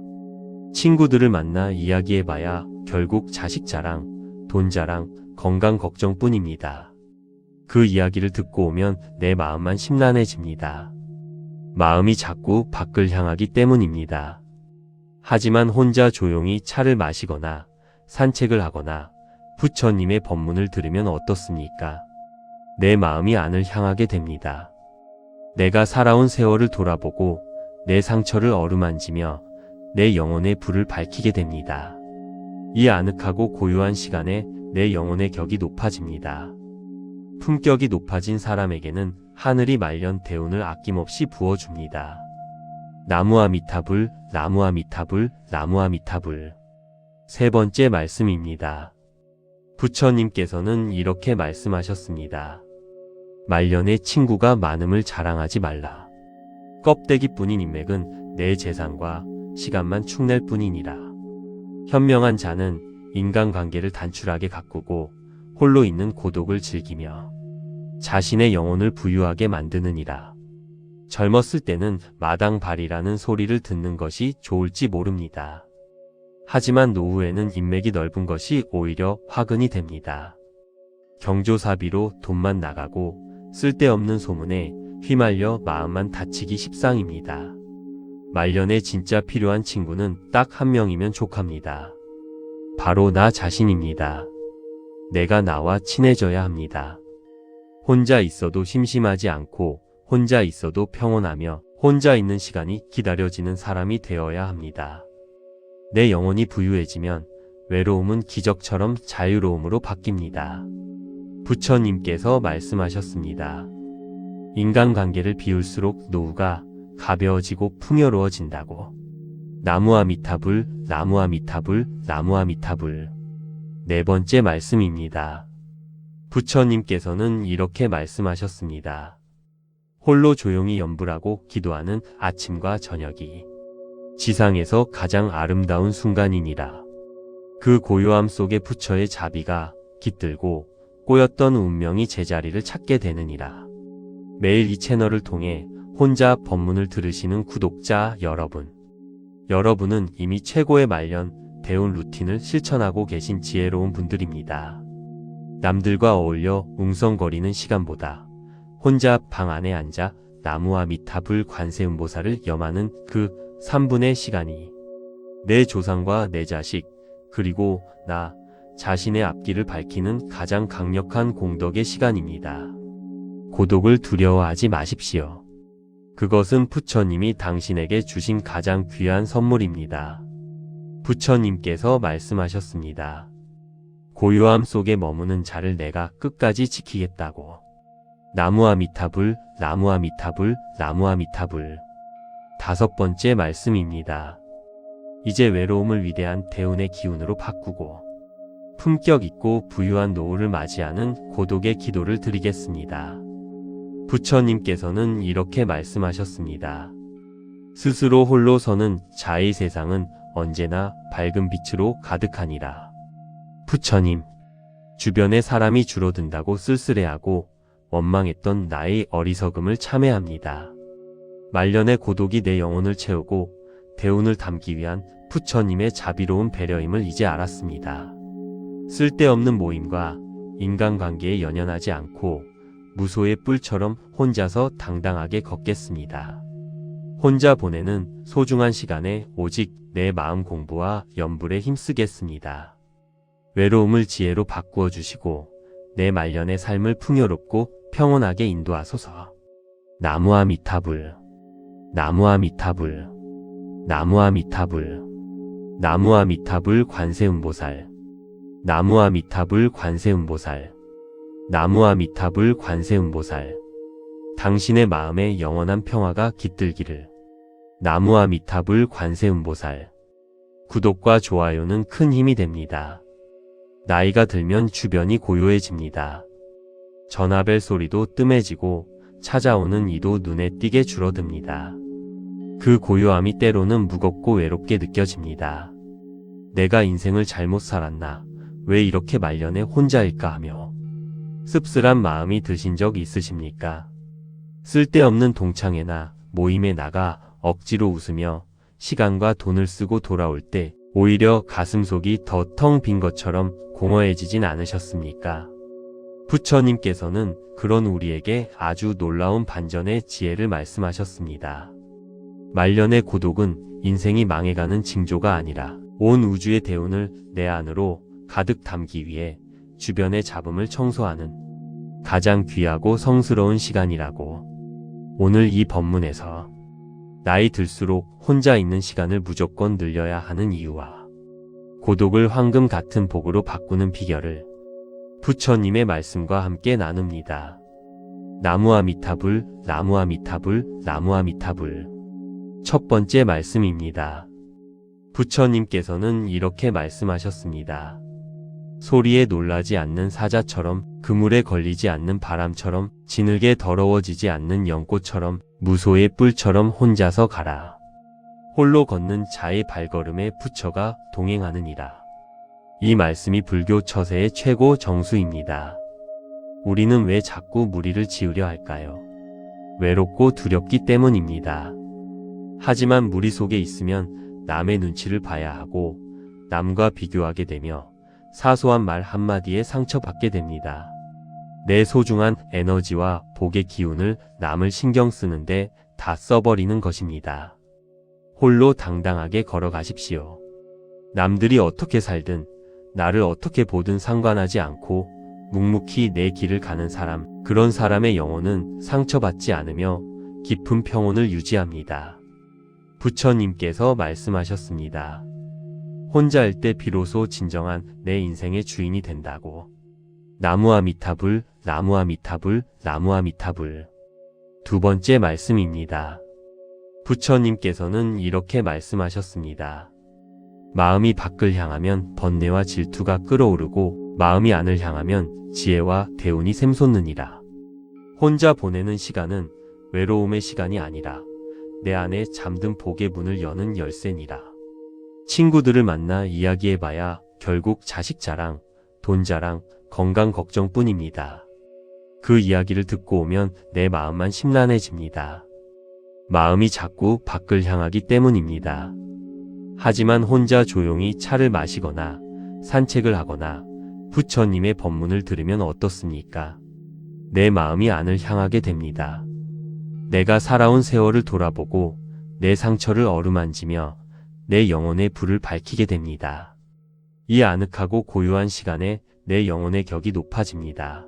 친구들을 만나 이야기해봐야 결국 자식 자랑, 돈 자랑, 건강 걱정뿐입니다. 그 이야기를 듣고 오면 내 마음만 심란해집니다. 마음이 자꾸 밖을 향하기 때문입니다. 하지만 혼자 조용히 차를 마시거나 산책을 하거나 부처님의 법문을 들으면 어떻습니까? 내 마음이 안을 향하게 됩니다. 내가 살아온 세월을 돌아보고 내 상처를 어루만지며 내 영혼의 불을 밝히게 됩니다. 이 아늑하고 고요한 시간에 내 영혼의 격이 높아집니다. 품격이 높아진 사람에게는 하늘이 말년 대운을 아낌없이 부어줍니다. 나무아미타불, 나무아미타불, 나무아미타불. 세 번째 말씀입니다. 부처님께서는 이렇게 말씀하셨습니다. 말년에 친구가 많음을 자랑하지 말라. 껍데기뿐인 인맥은 내 재산과 시간만 축낼 뿐이니라. 현명한 자는 인간관계를 단출하게 가꾸고 홀로 있는 고독을 즐기며 자신의 영혼을 부유하게 만드느니라. 젊었을 때는 마당발이라는 소리를 듣는 것이 좋을지 모릅니다. 하지만 노후에는 인맥이 넓은 것이 오히려 화근이 됩니다. 경조사비로 돈만 나가고 쓸데없는 소문에 휘말려 마음만 다치기 십상입니다. 말년에 진짜 필요한 친구는 딱 한 명이면 족합니다. 바로 나 자신입니다. 내가 나와 친해져야 합니다. 혼자 있어도 심심하지 않고 혼자 있어도 평온하며 혼자 있는 시간이 기다려지는 사람이 되어야 합니다. 내 영혼이 부유해지면 외로움은 기적처럼 자유로움으로 바뀝니다. 부처님께서 말씀하셨습니다. 인간관계를 비울수록 노후가 가벼워지고 풍요로워진다고. 나무아미타불, 나무아미타불, 나무아미타불. 네 번째 말씀입니다. 부처님께서는 이렇게 말씀하셨습니다. 홀로 조용히 염불하고 기도하는 아침과 저녁이 지상에서 가장 아름다운 순간이니라. 그 고요함 속에 부처의 자비가 깃들고 꼬였던 운명이 제자리를 찾게 되느니라. 매일 이 채널을 통해 혼자 법문을 들으시는 구독자 여러분. 여러분은 이미 최고의 말년, 대운 루틴을 실천하고 계신 지혜로운 분들입니다. 남들과 어울려 웅성거리는 시간보다 혼자 방 안에 앉아 나무아미타불 관세음보살을 염하는 그 3분의 시간이 내 조상과 내 자식, 그리고 나 자신의 앞길을 밝히는 가장 강력한 공덕의 시간입니다. 고독을 두려워하지 마십시오. 그것은 부처님이 당신에게 주신 가장 귀한 선물입니다. 부처님께서 말씀하셨습니다. 고요함 속에 머무는 자를 내가 끝까지 지키겠다고. 나무아미타불, 나무아미타불, 나무아미타불. 5번째 말씀입니다. 이제 외로움을 위대한 대운의 기운으로 바꾸고 품격 있고 부유한 노후를 맞이하는 고독의 기도를 드리겠습니다. 부처님께서는 이렇게 말씀하셨습니다. 스스로 홀로 서는 자의 세상은 언제나 밝은 빛으로 가득하니라. 부처님, 주변에 사람이 줄어든다고 쓸쓸해하고 원망했던 나의 어리석음을 참회합니다. 말년의 고독이 내 영혼을 채우고 대운을 담기 위한 부처님의 자비로운 배려임을 이제 알았습니다. 쓸데없는 모임과 인간관계에 연연하지 않고 무소의 뿔처럼 혼자서 당당하게 걷겠습니다. 혼자 보내는 소중한 시간에 오직 내 마음 공부와 염불에 힘쓰겠습니다. 외로움을 지혜로 바꾸어 주시고 내 말년의 삶을 풍요롭고 평온하게 인도하소서. 나무아미타불, 나무아미타불, 나무아미타불, 나무아미타불 관세음보살, 나무아미타불 관세음보살, 나무아미타불 관세음보살. 당신의 마음에 영원한 평화가 깃들기를. 나무아미타불 관세음보살. 구독과 좋아요는 큰 힘이 됩니다. 나이가 들면 주변이 고요해집니다. 전화벨 소리도 뜸해지고 찾아오는 이도 눈에 띄게 줄어듭니다. 그 고요함이 때로는 무겁고 외롭게 느껴집니다. 내가 인생을 잘못 살았나? 왜 이렇게 말년에 혼자일까 하며 씁쓸한 마음이 드신 적 있으십니까? 쓸데없는 동창회나 모임에 나가 억지로 웃으며 시간과 돈을 쓰고 돌아올 때 오히려 가슴속이 더 텅 빈 것처럼 공허해지진 않으셨습니까? 부처님께서는 그런 우리에게 아주 놀라운 반전의 지혜를 말씀하셨습니다. 말년의 고독은 인생이 망해가는 징조가 아니라 온 우주의 대운을 내 안으로 가득 담기 위해 주변의 잡음을 청소하는 가장 귀하고 성스러운 시간이라고. 오늘 이 법문에서 나이 들수록 혼자 있는 시간을 무조건 늘려야 하는 이유와 고독을 황금 같은 복으로 바꾸는 비결을 부처님의 말씀과 함께 나눕니다. 나무아미타불, 나무아미타불, 나무아미타불. 첫 번째 말씀입니다. 부처님께서는 이렇게 말씀하셨습니다. 소리에 놀라지 않는 사자처럼, 그물에 걸리지 않는 바람처럼, 지늘게 더러워지지 않는 연꽃처럼, 무소의 뿔처럼 혼자서 가라. 홀로 걷는 자의 발걸음에 부처가 동행하느니라. 이 말씀이 불교 처세의 최고 정수입니다. 우리는 왜 자꾸 무리를 지으려 할까요? 외롭고 두렵기 때문입니다. 하지만 무리 속에 있으면 남의 눈치를 봐야 하고 남과 비교하게 되며 사소한 말 한마디에 상처받게 됩니다. 내 소중한 에너지와 복의 기운을 남을 신경 쓰는데 다 써버리는 것입니다. 홀로 당당하게 걸어가십시오. 남들이 어떻게 살든 나를 어떻게 보든 상관하지 않고 묵묵히 내 길을 가는 사람, 그런 사람의 영혼은 상처받지 않으며 깊은 평온을 유지합니다. 부처님께서 말씀하셨습니다. 혼자일 때 비로소 진정한 내 인생의 주인이 된다고. 나무아미타불, 나무아미타불, 나무아미타불. 두 번째 말씀입니다. 부처님께서는 이렇게 말씀하셨습니다. 마음이 밖을 향하면 번뇌와 질투가 끓어오르고 마음이 안을 향하면 지혜와 대운이 샘솟느니라. 혼자 보내는 시간은 외로움의 시간이 아니라 내 안에 잠든 복의 문을 여는 열쇠니라. 친구들을 만나 이야기해봐야 결국 자식 자랑, 돈 자랑, 건강 걱정뿐입니다. 그 이야기를 듣고 오면 내 마음만 심란해집니다. 마음이 자꾸 밖을 향하기 때문입니다. 하지만 혼자 조용히 차를 마시거나 산책을 하거나 부처님의 법문을 들으면 어떻습니까? 내 마음이 안을 향하게 됩니다. 내가 살아온 세월을 돌아보고 내 상처를 어루만지며 내 영혼의 불을 밝히게 됩니다. 이 아늑하고 고요한 시간에 내 영혼의 격이 높아집니다.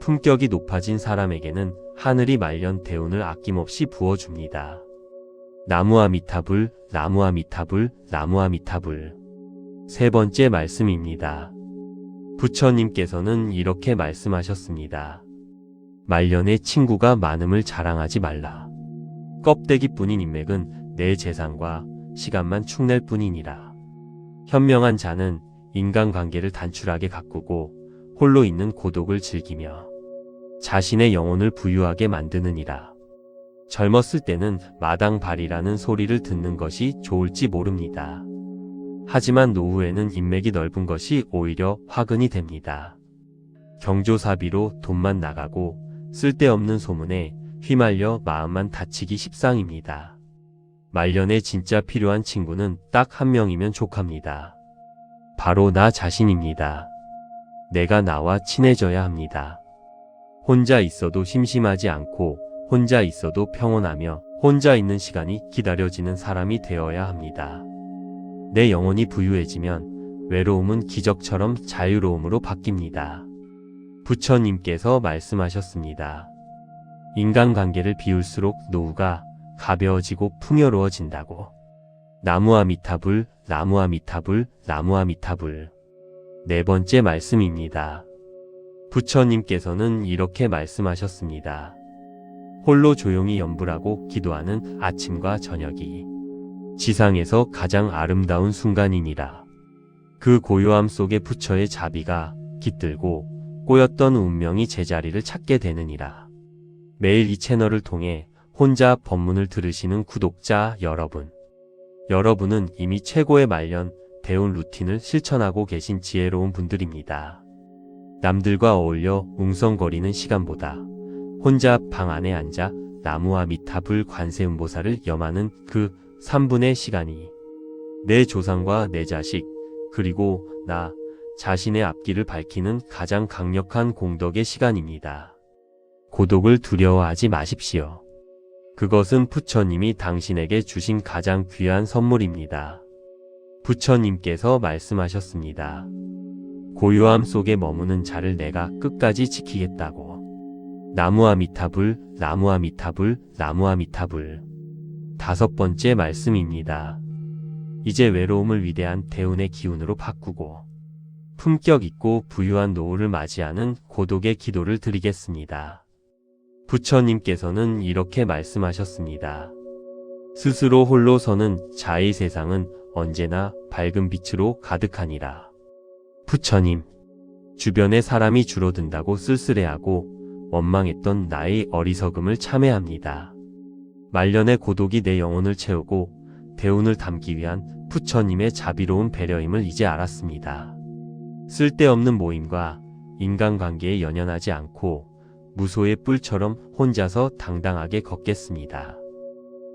품격이 높아진 사람에게는 하늘이 말년 대운을 아낌없이 부어줍니다. 나무아미타불, 나무아미타불, 나무아미타불. 세 번째 말씀입니다. 부처님께서는 이렇게 말씀하셨습니다. 말년에 친구가 많음을 자랑하지 말라. 껍데기뿐인 인맥은 내 재산과 시간만 축낼 뿐이니라. 현명한 자는 인간관계를 단출하게 가꾸고 홀로 있는 고독을 즐기며 자신의 영혼을 부유하게 만드느니라. 젊었을 때는 마당발이라는 소리를 듣는 것이 좋을지 모릅니다. 하지만 노후에는 인맥이 넓은 것이 오히려 화근이 됩니다. 경조사비로 돈만 나가고 쓸데없는 소문에 휘말려 마음만 다치기 십상입니다. 말년에 진짜 필요한 친구는 딱 한 명이면 족합니다. 바로 나 자신입니다. 내가 나와 친해져야 합니다. 혼자 있어도 심심하지 않고 혼자 있어도 평온하며 혼자 있는 시간이 기다려지는 사람이 되어야 합니다. 내 영혼이 부유해지면 외로움은 기적처럼 자유로움으로 바뀝니다. 부처님께서 말씀하셨습니다. 인간관계를 비울수록 노후가 가벼워지고 풍요로워진다고. 나무아미타불, 나무아미타불, 나무아미타불. 네 번째 말씀입니다. 부처님께서는 이렇게 말씀하셨습니다. 홀로 조용히 염불하고 기도하는 아침과 저녁이 지상에서 가장 아름다운 순간이니라. 그 고요함 속에 부처의 자비가 깃들고 꼬였던 운명이 제자리를 찾게 되느니라. 매일 이 채널을 통해 혼자 법문을 들으시는 구독자 여러분, 여러분은 이미 최고의 말년, 배운 루틴을 실천하고 계신 지혜로운 분들입니다. 남들과 어울려 웅성거리는 시간보다 혼자 방 안에 앉아 나무와 미타불 관세음보살을 염하는 그 3분의 시간이 내 조상과 내 자식, 그리고 나 자신의 앞길을 밝히는 가장 강력한 공덕의 시간입니다. 고독을 두려워하지 마십시오. 그것은 부처님이 당신에게 주신 가장 귀한 선물입니다. 부처님께서 말씀하셨습니다. 고요함 속에 머무는 자를 내가 끝까지 지키겠다고. 나무아미타불, 나무아미타불, 나무아미타불. 다섯 번째 말씀입니다. 이제 외로움을 위대한 대운의 기운으로 바꾸고 품격 있고 부유한 노후를 맞이하는 고독의 기도를 드리겠습니다. 부처님께서는 이렇게 말씀하셨습니다. 스스로 홀로 서는 자의 세상은 언제나 밝은 빛으로 가득하니라. 부처님, 주변에 사람이 줄어든다고 쓸쓸해하고 원망했던 나의 어리석음을 참회합니다. 말년의 고독이 내 영혼을 채우고 대운을 담기 위한 부처님의 자비로운 배려임을 이제 알았습니다. 쓸데없는 모임과 인간관계에 연연하지 않고 무소의 뿔처럼 혼자서 당당하게 걷겠습니다.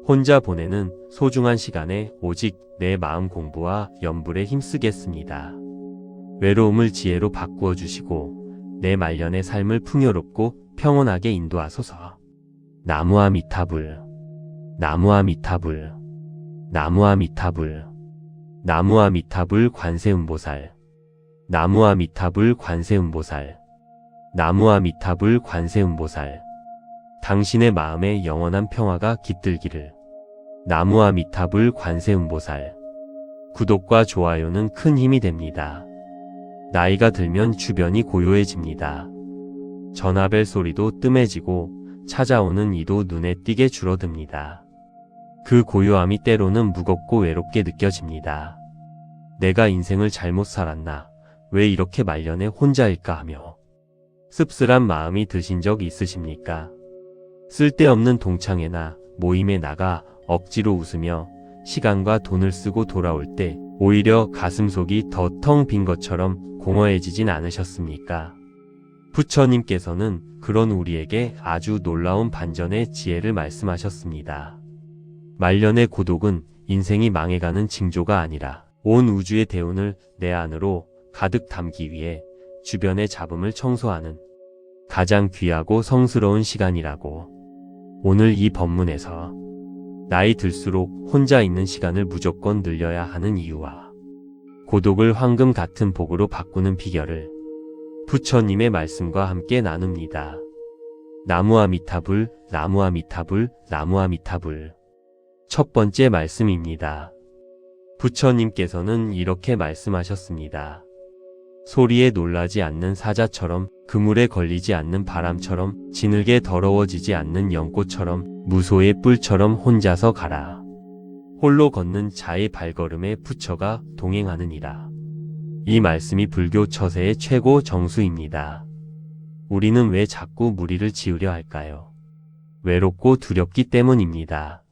혼자 보내는 소중한 시간에 오직 내 마음 공부와 염불에 힘쓰겠습니다. 외로움을 지혜로 바꾸어 주시고 내 말년의 삶을 풍요롭고 평온하게 인도하소서. 나무아미타불, 나무아미타불, 나무아미타불, 나무아미타불 관세음보살, 나무아미타불 관세음보살, 나무아미타불 관세음보살. 당신의 마음에 영원한 평화가 깃들기를. 나무아미타불 관세음보살. 구독과 좋아요는 큰 힘이 됩니다. 나이가 들면 주변이 고요해집니다. 전화벨 소리도 뜸해지고 찾아오는 이도 눈에 띄게 줄어듭니다. 그 고요함이 때로는 무겁고 외롭게 느껴집니다. 내가 인생을 잘못 살았나? 왜 이렇게 말년에 혼자일까 하며 씁쓸한 마음이 드신 적 있으십니까? 쓸데없는 동창회나 모임에 나가 억지로 웃으며 시간과 돈을 쓰고 돌아올 때 오히려 가슴속이 더 텅 빈 것처럼 공허해지진 않으셨습니까? 부처님께서는 그런 우리에게 아주 놀라운 반전의 지혜를 말씀하셨습니다. 말년의 고독은 인생이 망해가는 징조가 아니라 온 우주의 대운을 내 안으로 가득 담기 위해 주변의 잡음을 청소하는 가장 귀하고 성스러운 시간이라고. 오늘 이 법문에서 나이 들수록 혼자 있는 시간을 무조건 늘려야 하는 이유와 고독을 황금 같은 복으로 바꾸는 비결을 부처님의 말씀과 함께 나눕니다. 나무아미타불, 나무아미타불, 나무아미타불. 첫 번째 말씀입니다. 부처님께서는 이렇게 말씀하셨습니다. 소리에 놀라지 않는 사자처럼, 그물에 걸리지 않는 바람처럼, 지늘게 더러워지지 않는 연꽃처럼, 무소의 뿔처럼 혼자서 가라. 홀로 걷는 자의 발걸음에 부처가 동행하느니라. 이 말씀이 불교 처세의 최고 정수입니다. 우리는 왜 자꾸 무리를 지으려 할까요? 외롭고 두렵기 때문입니다.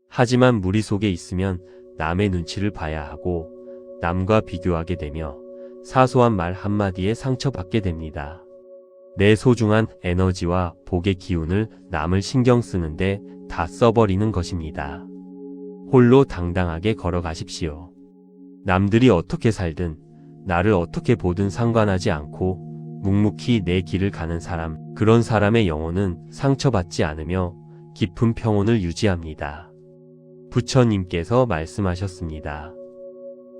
하지만 무리 속에 있으면 남의 눈치를 봐야 하고 남과 비교하게 되며 사소한 말 한마디에 상처받게 됩니다. 내 소중한 에너지와 복의 기운을 남을 신경 쓰는데 다 써버리는 것입니다. 홀로 당당하게 걸어가십시오. 남들이 어떻게 살든 나를 어떻게 보든 상관하지 않고 묵묵히 내 길을 가는 사람, 그런 사람의 영혼은 상처받지 않으며 깊은 평온을 유지합니다. 부처님께서 말씀하셨습니다.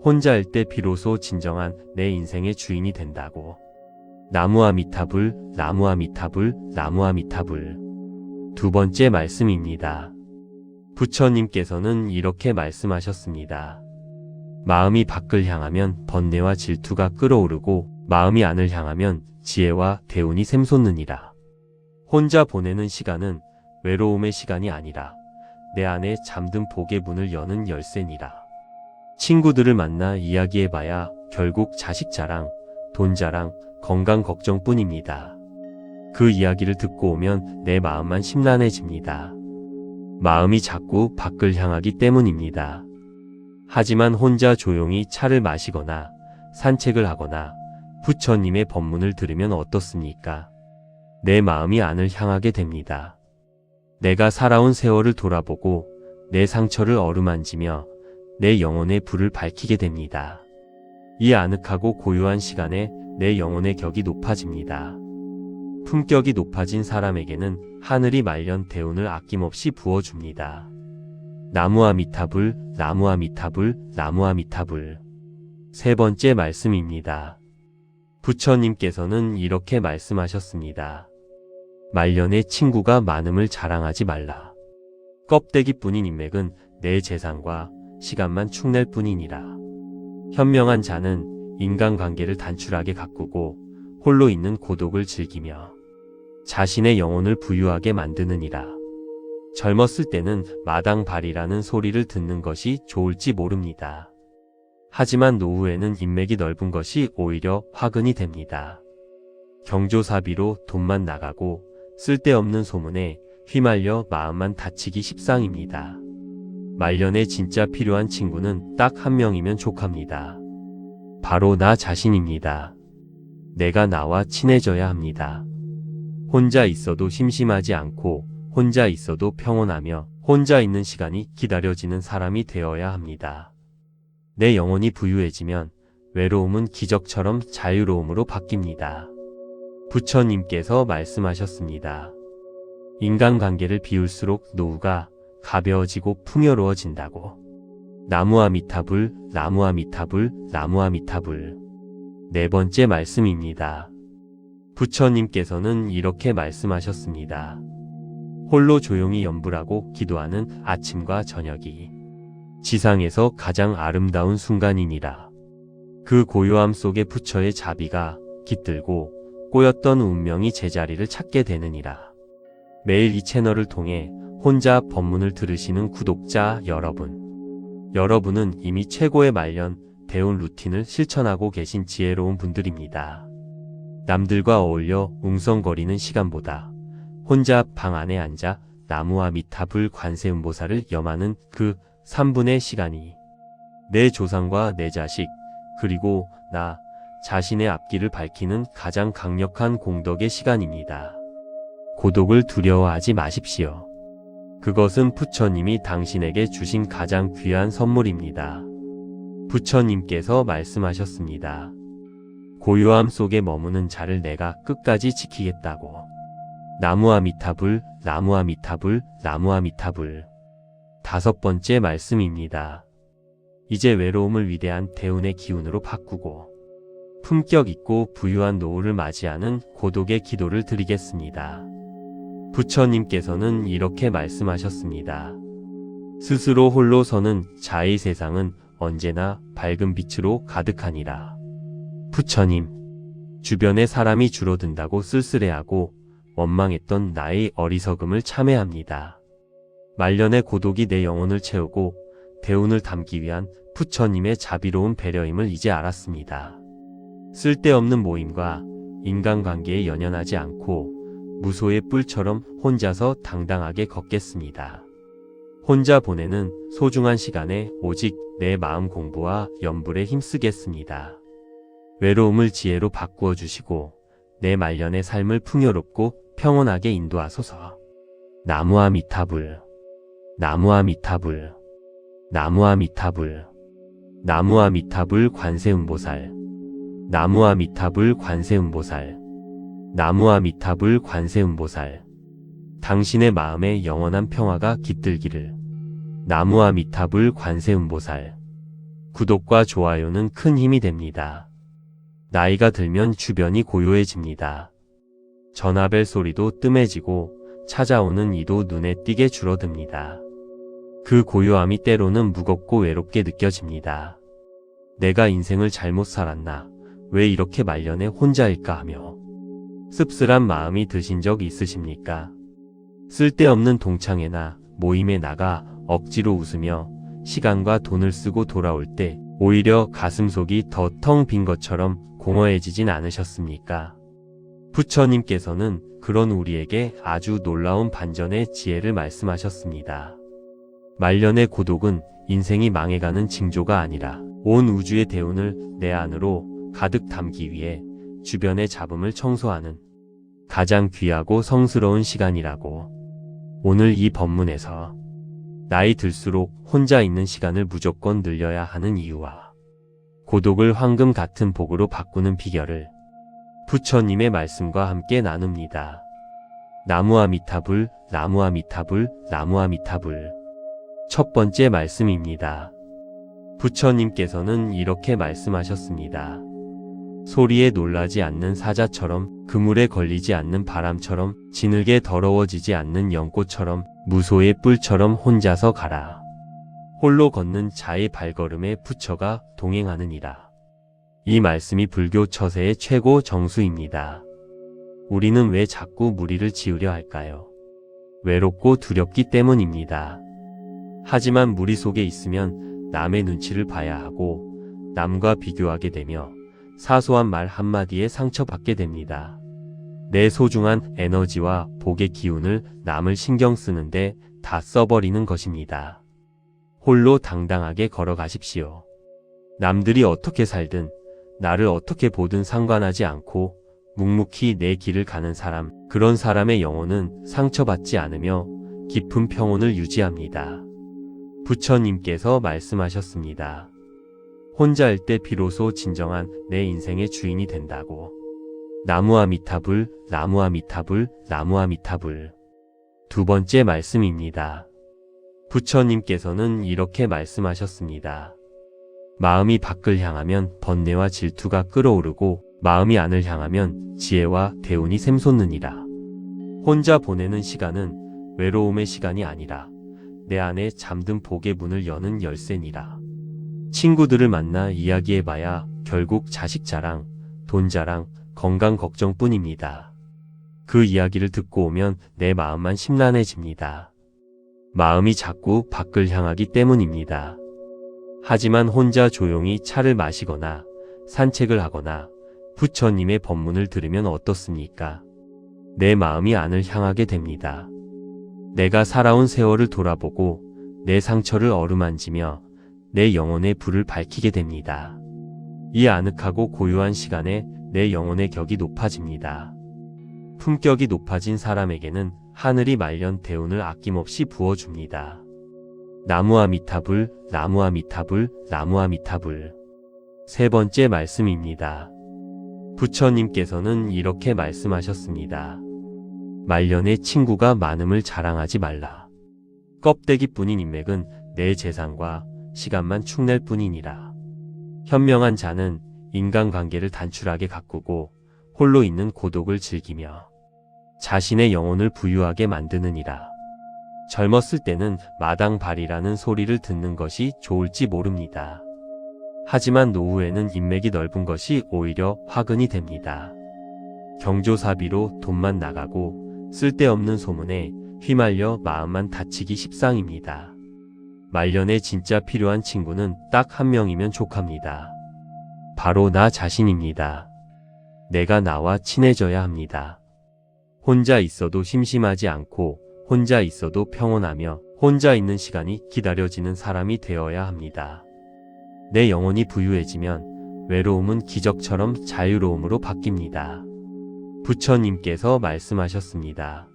혼자일 때 비로소 진정한 내 인생의 주인이 된다고. 나무아미타불, 나무아미타불, 나무아미타불. 두 번째 말씀입니다. 부처님께서는 이렇게 말씀하셨습니다. 마음이 밖을 향하면 번뇌와 질투가 끓어오르고 마음이 안을 향하면 지혜와 대운이 샘솟느니라. 혼자 보내는 시간은 외로움의 시간이 아니라 내 안에 잠든 복의 문을 여는 열쇠니라. 친구들을 만나 이야기해봐야 결국 자식 자랑, 돈 자랑, 건강 걱정뿐입니다. 그 이야기를 듣고 오면 내 마음만 심란해집니다. 마음이 자꾸 밖을 향하기 때문입니다. 하지만 혼자 조용히 차를 마시거나 산책을 하거나 부처님의 법문을 들으면 어떻습니까? 내 마음이 안을 향하게 됩니다. 내가 살아온 세월을 돌아보고 내 상처를 어루만지며 내 영혼의 불을 밝히게 됩니다. 이 아늑하고 고요한 시간에 내 영혼의 격이 높아집니다. 품격이 높아진 사람에게는 하늘이 말년 대운을 아낌없이 부어줍니다. 나무아미타불, 나무아미타불, 나무아미타불. 세 번째 말씀입니다. 부처님께서는 이렇게 말씀하셨습니다. 말년에 친구가 많음을 자랑하지 말라. 껍데기뿐인 인맥은 내 재산과 시간만 축낼 뿐이니라. 현명한 자는 인간관계를 단출하게 가꾸고 홀로 있는 고독을 즐기며 자신의 영혼을 부유하게 만드느니라. 젊었을 때는 마당발이라는 소리를 듣는 것이 좋을지 모릅니다. 하지만 노후에는 인맥이 넓은 것이 오히려 화근이 됩니다. 경조사비로 돈만 나가고 쓸데없는 소문에 휘말려 마음만 다치기 십상입니다. 말년에 진짜 필요한 친구는 딱 한 명이면 족합니다. 바로 나 자신입니다. 내가 나와 친해져야 합니다. 혼자 있어도 심심하지 않고 혼자 있어도 평온하며 혼자 있는 시간이 기다려지는 사람이 되어야 합니다. 내 영혼이 부유해지면 외로움은 기적처럼 자유로움으로 바뀝니다. 부처님께서 말씀하셨습니다. 인간관계를 비울수록 노후가 가벼워지고 풍요로워진다고. 나무아미타불, 나무아미타불, 나무아미타불. 네 번째 말씀입니다. 부처님께서는 이렇게 말씀하셨습니다. 홀로 조용히 염불하고 기도하는 아침과 저녁이 지상에서 가장 아름다운 순간이니라. 그 고요함 속에 부처의 자비가 깃들고 꼬였던 운명이 제자리를 찾게 되느니라. 매일 이 채널을 통해 혼자 법문을 들으시는 구독자 여러분은 이미 최고의 말년 대운 루틴을 실천하고 계신 지혜로운 분들입니다. 남들과 어울려 웅성거리는 시간보다 혼자 방 안에 앉아 나무아미타불 관세음보살을 염하는 그 3분의 시간이 내 조상과 내 자식 그리고 나 자신의 앞길을 밝히는 가장 강력한 공덕의 시간입니다. 고독을 두려워하지 마십시오. 그것은 부처님이 당신에게 주신 가장 귀한 선물입니다. 부처님께서 말씀하셨습니다. 고요함 속에 머무는 자를 내가 끝까지 지키겠다고. 나무아미타불, 나무아미타불, 나무아미타불. 다섯 번째 말씀입니다. 이제 외로움을 위대한 대운의 기운으로 바꾸고 품격 있고 부유한 노후를 맞이하는 고독의 기도를 드리겠습니다. 부처님께서는 이렇게 말씀하셨습니다. 스스로 홀로 서는 자의 세상은 언제나 밝은 빛으로 가득하니라. 부처님, 주변에 사람이 줄어든다고 쓸쓸해하고 원망했던 나의 어리석음을 참회합니다. 말년의 고독이 내 영혼을 채우고 대운을 담기 위한 부처님의 자비로운 배려임을 이제 알았습니다. 쓸데없는 모임과 인간관계에 연연하지 않고 무소의 뿔처럼 혼자서 당당하게 걷겠습니다. 혼자 보내는 소중한 시간에 오직 내 마음 공부와 염불에 힘쓰겠습니다. 외로움을 지혜로 바꾸어 주시고 내 말년의 삶을 풍요롭고 평온하게 인도하소서. 나무아미타불, 나무아미타불, 나무아미타불, 나무아미타불 관세음보살, 나무아미타불 관세음보살, 나무아미타불 관세음보살. 당신의 마음에 영원한 평화가 깃들기를. 나무아미타불 관세음보살. 구독과 좋아요는 큰 힘이 됩니다. 나이가 들면 주변이 고요해집니다. 전화벨 소리도 뜸해지고 찾아오는 이도 눈에 띄게 줄어듭니다. 그 고요함이 때로는 무겁고 외롭게 느껴집니다. 내가 인생을 잘못 살았나? 왜 이렇게 말년에 혼자일까 하며 씁쓸한 마음이 드신 적 있으십니까? 쓸데없는 동창회나 모임에 나가 억지로 웃으며 시간과 돈을 쓰고 돌아올 때 오히려 가슴속이 더 텅 빈 것처럼 공허해지진 않으셨습니까? 부처님께서는 그런 우리에게 아주 놀라운 반전의 지혜를 말씀하셨습니다. 말년의 고독은 인생이 망해가는 징조가 아니라 온 우주의 대운을 내 안으로 가득 담기 위해 주변의 잡음을 청소하는 가장 귀하고 성스러운 시간이라고. 오늘 이 법문에서 나이 들수록 혼자 있는 시간을 무조건 늘려야 하는 이유와 고독을 황금 같은 복으로 바꾸는 비결을 부처님의 말씀과 함께 나눕니다. 나무아미타불, 나무아미타불, 나무아미타불. 첫 번째 말씀입니다. 부처님께서는 이렇게 말씀하셨습니다. 소리에 놀라지 않는 사자처럼, 그물에 걸리지 않는 바람처럼, 지늘게 더러워지지 않는 연꽃처럼, 무소의 뿔처럼 혼자서 가라. 홀로 걷는 자의 발걸음에 부처가 동행하느니라. 이 말씀이 불교 처세의 최고 정수입니다. 우리는 왜 자꾸 무리를 지으려 할까요? 외롭고 두렵기 때문입니다. 하지만 무리 속에 있으면 남의 눈치를 봐야 하고 남과 비교하게 되며 사소한 말 한마디에 상처받게 됩니다. 내 소중한 에너지와 복의 기운을 남을 신경 쓰는데 다 써버리는 것입니다. 홀로 당당하게 걸어가십시오. 남들이 어떻게 살든 나를 어떻게 보든 상관하지 않고 묵묵히 내 길을 가는 사람, 그런 사람의 영혼은 상처받지 않으며 깊은 평온을 유지합니다. 부처님께서 말씀하셨습니다. 혼자일 때 비로소 진정한 내 인생의 주인이 된다고. 나무아미타불, 나무아미타불, 나무아미타불. 두 번째 말씀입니다. 부처님께서는 이렇게 말씀하셨습니다. 마음이 밖을 향하면 번뇌와 질투가 끓어오르고 마음이 안을 향하면 지혜와 대운이 샘솟느니라. 혼자 보내는 시간은 외로움의 시간이 아니라 내 안에 잠든 복의 문을 여는 열쇠니라. 친구들을 만나 이야기해봐야 결국 자식 자랑, 돈 자랑, 건강 걱정뿐입니다. 그 이야기를 듣고 오면 내 마음만 심란해집니다. 마음이 자꾸 밖을 향하기 때문입니다. 하지만 혼자 조용히 차를 마시거나 산책을 하거나 부처님의 법문을 들으면 어떻습니까? 내 마음이 안을 향하게 됩니다. 내가 살아온 세월을 돌아보고 내 상처를 어루만지며 내 영혼의 불을 밝히게 됩니다. 이 아늑하고 고요한 시간에 내 영혼의 격이 높아집니다. 품격이 높아진 사람에게는 하늘이 말년 대운을 아낌없이 부어줍니다. 나무아미타불, 나무아미타불, 나무아미타불. 세 번째 말씀입니다. 부처님께서는 이렇게 말씀하셨습니다. 말년에 친구가 많음을 자랑하지 말라. 껍데기뿐인 인맥은 내 재산과 시간만 축낼 뿐이니라. 현명한 자는 인간관계를 단출하게 가꾸고 홀로 있는 고독을 즐기며 자신의 영혼을 부유하게 만드느니라. 젊었을 때는 마당발이라는 소리를 듣는 것이 좋을지 모릅니다. 하지만 노후에는 인맥이 넓은 것이 오히려 화근이 됩니다. 경조사비로 돈만 나가고 쓸데없는 소문에 휘말려 마음만 다치기 십상입니다. 말년에 진짜 필요한 친구는 딱 한 명이면 족합니다. 바로 나 자신입니다. 내가 나와 친해져야 합니다. 혼자 있어도 심심하지 않고 혼자 있어도 평온하며 혼자 있는 시간이 기다려지는 사람이 되어야 합니다. 내 영혼이 부유해지면 외로움은 기적처럼 자유로움으로 바뀝니다. 부처님께서 말씀하셨습니다.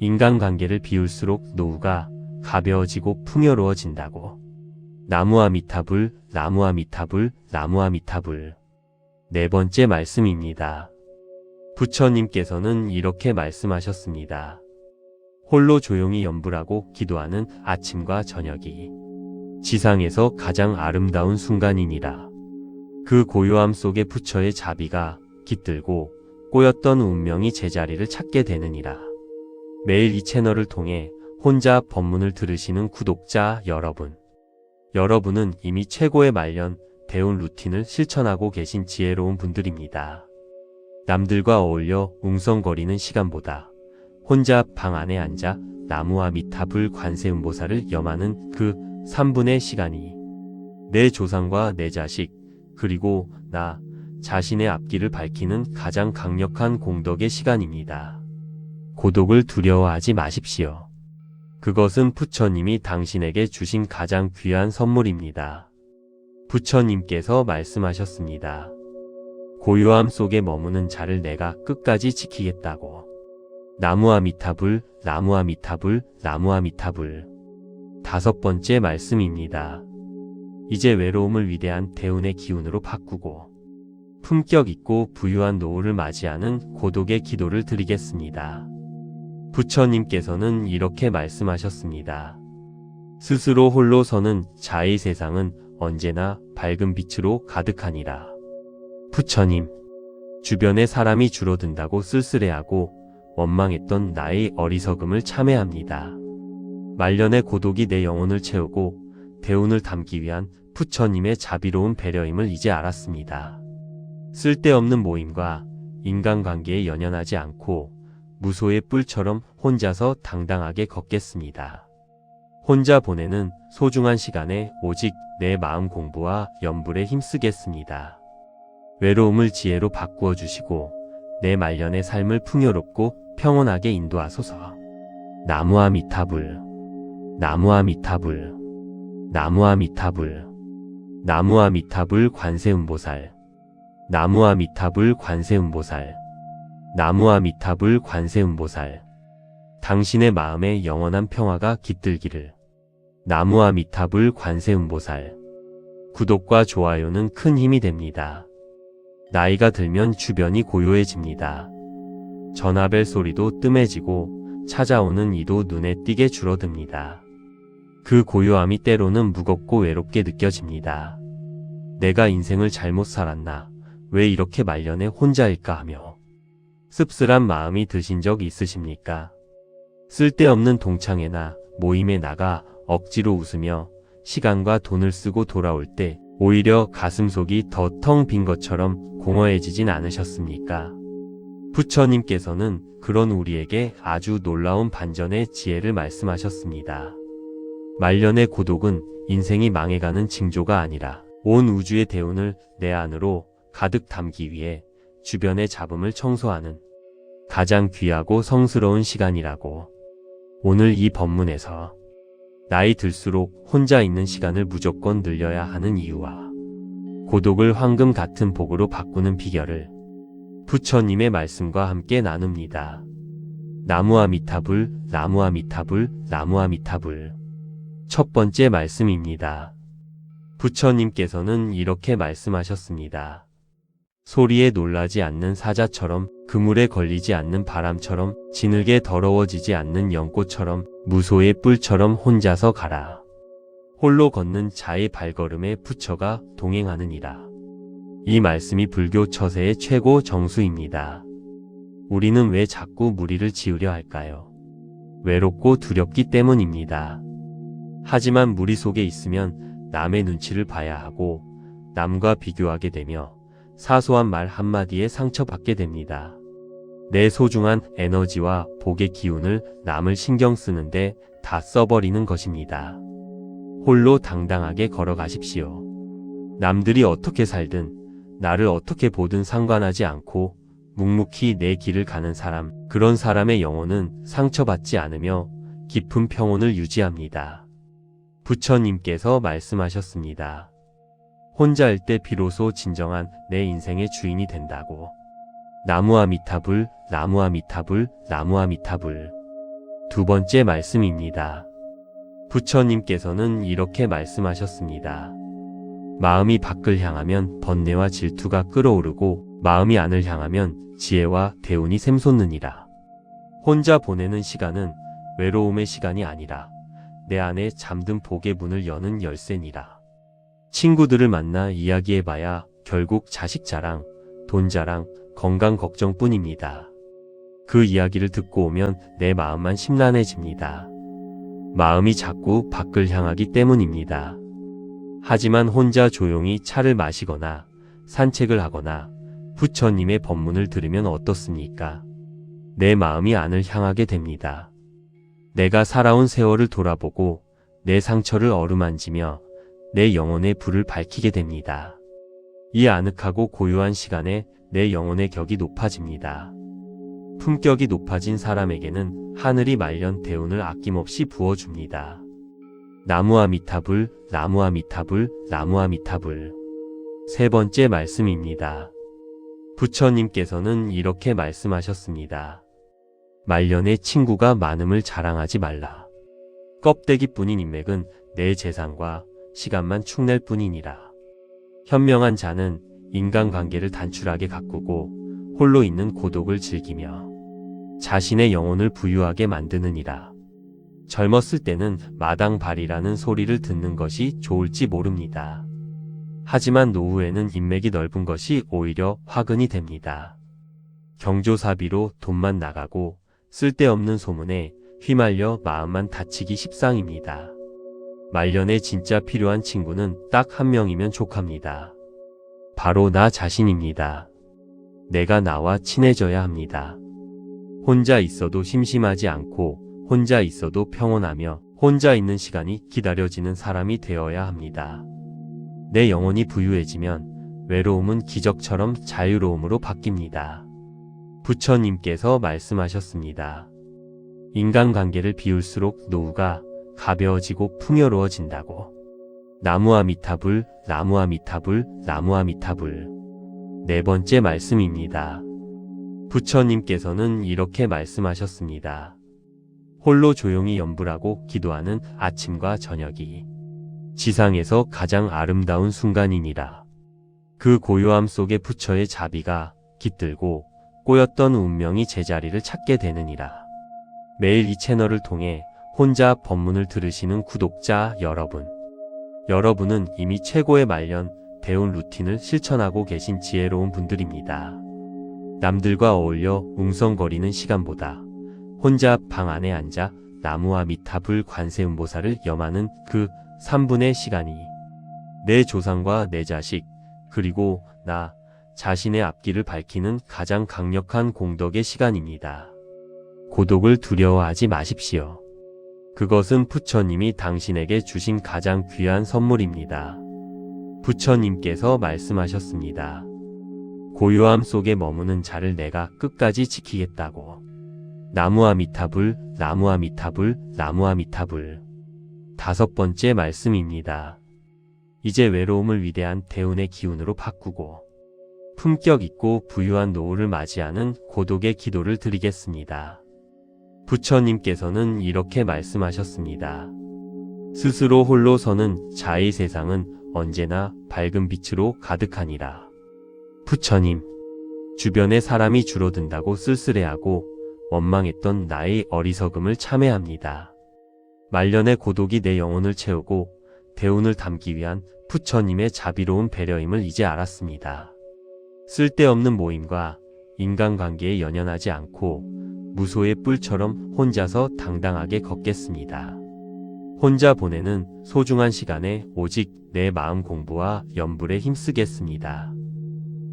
인간관계를 비울수록 노후가 가벼워지고 풍요로워진다고. 나무아미타불, 나무아미타불, 나무아미타불. 네 번째 말씀입니다. 부처님께서는 이렇게 말씀하셨습니다. 홀로 조용히 염불하고 기도하는 아침과 저녁이 지상에서 가장 아름다운 순간이니라. 그 고요함 속에 부처의 자비가 깃들고 꼬였던 운명이 제자리를 찾게 되느니라. 매일 이 채널을 통해 혼자 법문을 들으시는 구독자 여러분. 여러분은 이미 최고의 말년, 대운 루틴을 실천하고 계신 지혜로운 분들입니다. 남들과 어울려 웅성거리는 시간보다 혼자 방 안에 앉아 나무아미타불 관세음보살을 염하는 그 3분의 시간이 내 조상과 내 자식, 그리고 나 자신의 앞길을 밝히는 가장 강력한 공덕의 시간입니다. 고독을 두려워하지 마십시오. 그것은 부처님이 당신에게 주신 가장 귀한 선물입니다. 부처님께서 말씀하셨습니다. 고요함 속에 머무는 자를 내가 끝까지 지키겠다고. 나무아미타불, 나무아미타불, 나무아미타불. 다섯 번째 말씀입니다. 이제 외로움을 위대한 대운의 기운으로 바꾸고 품격 있고 부유한 노후를 맞이하는 고독의 기도를 드리겠습니다. 부처님께서는 이렇게 말씀하셨습니다. 스스로 홀로 서는 자의 세상은 언제나 밝은 빛으로 가득하니라. 부처님, 주변에 사람이 줄어든다고 쓸쓸해하고 원망했던 나의 어리석음을 참회합니다. 말년의 고독이 내 영혼을 채우고 대운을 담기 위한 부처님의 자비로운 배려임을 이제 알았습니다. 쓸데없는 모임과 인간관계에 연연하지 않고 무소의 뿔처럼 혼자서 당당하게 걷겠습니다. 혼자 보내는 소중한 시간에 오직 내 마음 공부와 염불에 힘쓰겠습니다. 외로움을 지혜로 바꾸어 주시고 내 말년의 삶을 풍요롭고 평온하게 인도하소서. 나무아미타불, 나무아미타불, 나무아미타불, 나무아미타불 관세음보살, 나무아미타불 관세음보살, 나무아미타불 관세음보살. 당신의 마음에 영원한 평화가 깃들기를. 나무아미타불 관세음보살. 구독과 좋아요는 큰 힘이 됩니다. 나이가 들면 주변이 고요해집니다. 전화벨 소리도 뜸해지고 찾아오는 이도 눈에 띄게 줄어듭니다. 그 고요함이 때로는 무겁고 외롭게 느껴집니다. 내가 인생을 잘못 살았나? 왜 이렇게 말년에 혼자일까 하며 씁쓸한 마음이 드신 적 있으십니까? 쓸데없는 동창회나 모임에 나가 억지로 웃으며 시간과 돈을 쓰고 돌아올 때 오히려 가슴속이 더 텅 빈 것처럼 공허해지진 않으셨습니까? 부처님께서는 그런 우리에게 아주 놀라운 반전의 지혜를 말씀하셨습니다. 말년의 고독은 인생이 망해가는 징조가 아니라 온 우주의 대운을 내 안으로 가득 담기 위해 주변의 잡음을 청소하는 가장 귀하고 성스러운 시간이라고. 오늘 이 법문에서 나이 들수록 혼자 있는 시간을 무조건 늘려야 하는 이유와 고독을 황금 같은 복으로 바꾸는 비결을 부처님의 말씀과 함께 나눕니다. 나무아미타불, 나무아미타불, 나무아미타불. 첫 번째 말씀입니다. 부처님께서는 이렇게 말씀하셨습니다. 소리에 놀라지 않는 사자처럼, 그물에 걸리지 않는 바람처럼, 지늘게 더러워지지 않는 연꽃처럼, 무소의 뿔처럼 혼자서 가라. 홀로 걷는 자의 발걸음에 부처가 동행하느니라. 이 말씀이 불교 처세의 최고 정수입니다. 우리는 왜 자꾸 무리를 지으려 할까요? 외롭고 두렵기 때문입니다. 하지만 무리 속에 있으면 남의 눈치를 봐야 하고 남과 비교하게 되며 사소한 말 한마디에 상처받게 됩니다. 내 소중한 에너지와 복의 기운을 남을 신경 쓰는데 다 써버리는 것입니다. 홀로 당당하게 걸어가십시오. 남들이 어떻게 살든 나를 어떻게 보든 상관하지 않고 묵묵히 내 길을 가는 사람, 그런 사람의 영혼은 상처받지 않으며 깊은 평온을 유지합니다. 부처님께서 말씀하셨습니다. 혼자일 때 비로소 진정한 내 인생의 주인이 된다고. 나무아미타불, 나무아미타불, 나무아미타불. 두 번째 말씀입니다. 부처님께서는 이렇게 말씀하셨습니다. 마음이 밖을 향하면 번뇌와 질투가 끓어오르고 마음이 안을 향하면 지혜와 대운이 샘솟느니라. 혼자 보내는 시간은 외로움의 시간이 아니라 내 안에 잠든 복의 문을 여는 열쇠니라. 친구들을 만나 이야기해봐야 결국 자식 자랑, 돈 자랑, 건강 걱정뿐입니다. 그 이야기를 듣고 오면 내 마음만 심란해집니다. 마음이 자꾸 밖을 향하기 때문입니다. 하지만 혼자 조용히 차를 마시거나 산책을 하거나 부처님의 법문을 들으면 어떻습니까? 내 마음이 안을 향하게 됩니다. 내가 살아온 세월을 돌아보고 내 상처를 어루만지며 내 영혼의 불을 밝히게 됩니다. 이 아늑하고 고요한 시간에 내 영혼의 격이 높아집니다. 품격이 높아진 사람에게는 하늘이 말년 대운을 아낌없이 부어줍니다. 나무아미타불, 나무아미타불, 나무아미타불. 세 번째 말씀입니다. 부처님께서는 이렇게 말씀하셨습니다. 말년에 친구가 많음을 자랑하지 말라. 껍데기뿐인 인맥은 내 재산과 시간만 축낼 뿐이니라. 현명한 자는 인간관계를 단출하게 가꾸고 홀로 있는 고독을 즐기며 자신의 영혼을 부유하게 만드느니라. 젊었을 때는 마당발이라는 소리를 듣는 것이 좋을지 모릅니다. 하지만 노후에는 인맥이 넓은 것이 오히려 화근이 됩니다. 경조사비로 돈만 나가고 쓸데없는 소문에 휘말려 마음만 다치기 십상입니다. 말년에 진짜 필요한 친구는 딱 한 명이면 족합니다. 바로 나 자신입니다. 내가 나와 친해져야 합니다. 혼자 있어도 심심하지 않고 혼자 있어도 평온하며 혼자 있는 시간이 기다려지는 사람이 되어야 합니다. 내 영혼이 부유해지면 외로움은 기적처럼 자유로움으로 바뀝니다. 부처님께서 말씀하셨습니다. 인간관계를 비울수록 노후가 가벼워지고 풍요로워진다고. 나무아미타불, 나무아미타불, 나무아미타불. 네 번째 말씀입니다. 부처님께서는 이렇게 말씀하셨습니다. 홀로 조용히 염불하고 기도하는 아침과 저녁이 지상에서 가장 아름다운 순간이니라. 그 고요함 속에 부처의 자비가 깃들고 꼬였던 운명이 제자리를 찾게 되느니라. 매일 이 채널을 통해 혼자 법문을 들으시는 구독자 여러분, 여러분은 이미 최고의 말년 대운 루틴을 실천하고 계신 지혜로운 분들입니다. 남들과 어울려 웅성거리는 시간보다 혼자 방 안에 앉아 나무아미타불 관세음보살을 염하는 그 3분의 시간이 내 조상과 내 자식 그리고 나 자신의 앞길을 밝히는 가장 강력한 공덕의 시간입니다. 고독을 두려워하지 마십시오. 그것은 부처님이 당신에게 주신 가장 귀한 선물입니다. 부처님께서 말씀하셨습니다. 고요함 속에 머무는 자를 내가 끝까지 지키겠다고. 나무아미타불, 나무아미타불, 나무아미타불. 다섯 번째 말씀입니다. 이제 외로움을 위대한 대운의 기운으로 바꾸고 품격 있고 부유한 노후를 맞이하는 고독의 기도를 드리겠습니다. 부처님께서는 이렇게 말씀하셨습니다. 스스로 홀로 서는 자의 세상은 언제나 밝은 빛으로 가득하니라. 부처님, 주변에 사람이 줄어든다고 쓸쓸해하고 원망했던 나의 어리석음을 참회합니다. 말년의 고독이 내 영혼을 채우고 대운을 담기 위한 부처님의 자비로운 배려임을 이제 알았습니다. 쓸데없는 모임과 인간관계에 연연하지 않고 무소의 뿔처럼 혼자서 당당하게 걷겠습니다. 혼자 보내는 소중한 시간에 오직 내 마음 공부와 염불에 힘쓰겠습니다.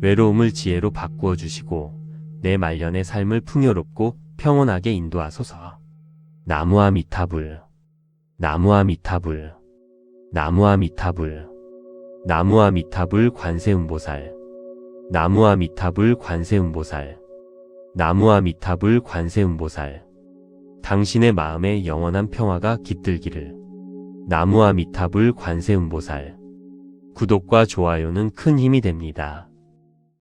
외로움을 지혜로 바꾸어 주시고 내 말년의 삶을 풍요롭고 평온하게 인도하소서. 나무아미타불. 나무아미타불. 나무아미타불. 나무아미타불 관세음보살. 나무아미타불 관세음보살. 나무아미타불 관세음보살. 당신의 마음에 영원한 평화가 깃들기를. 나무아미타불 관세음보살. 구독과 좋아요는 큰 힘이 됩니다.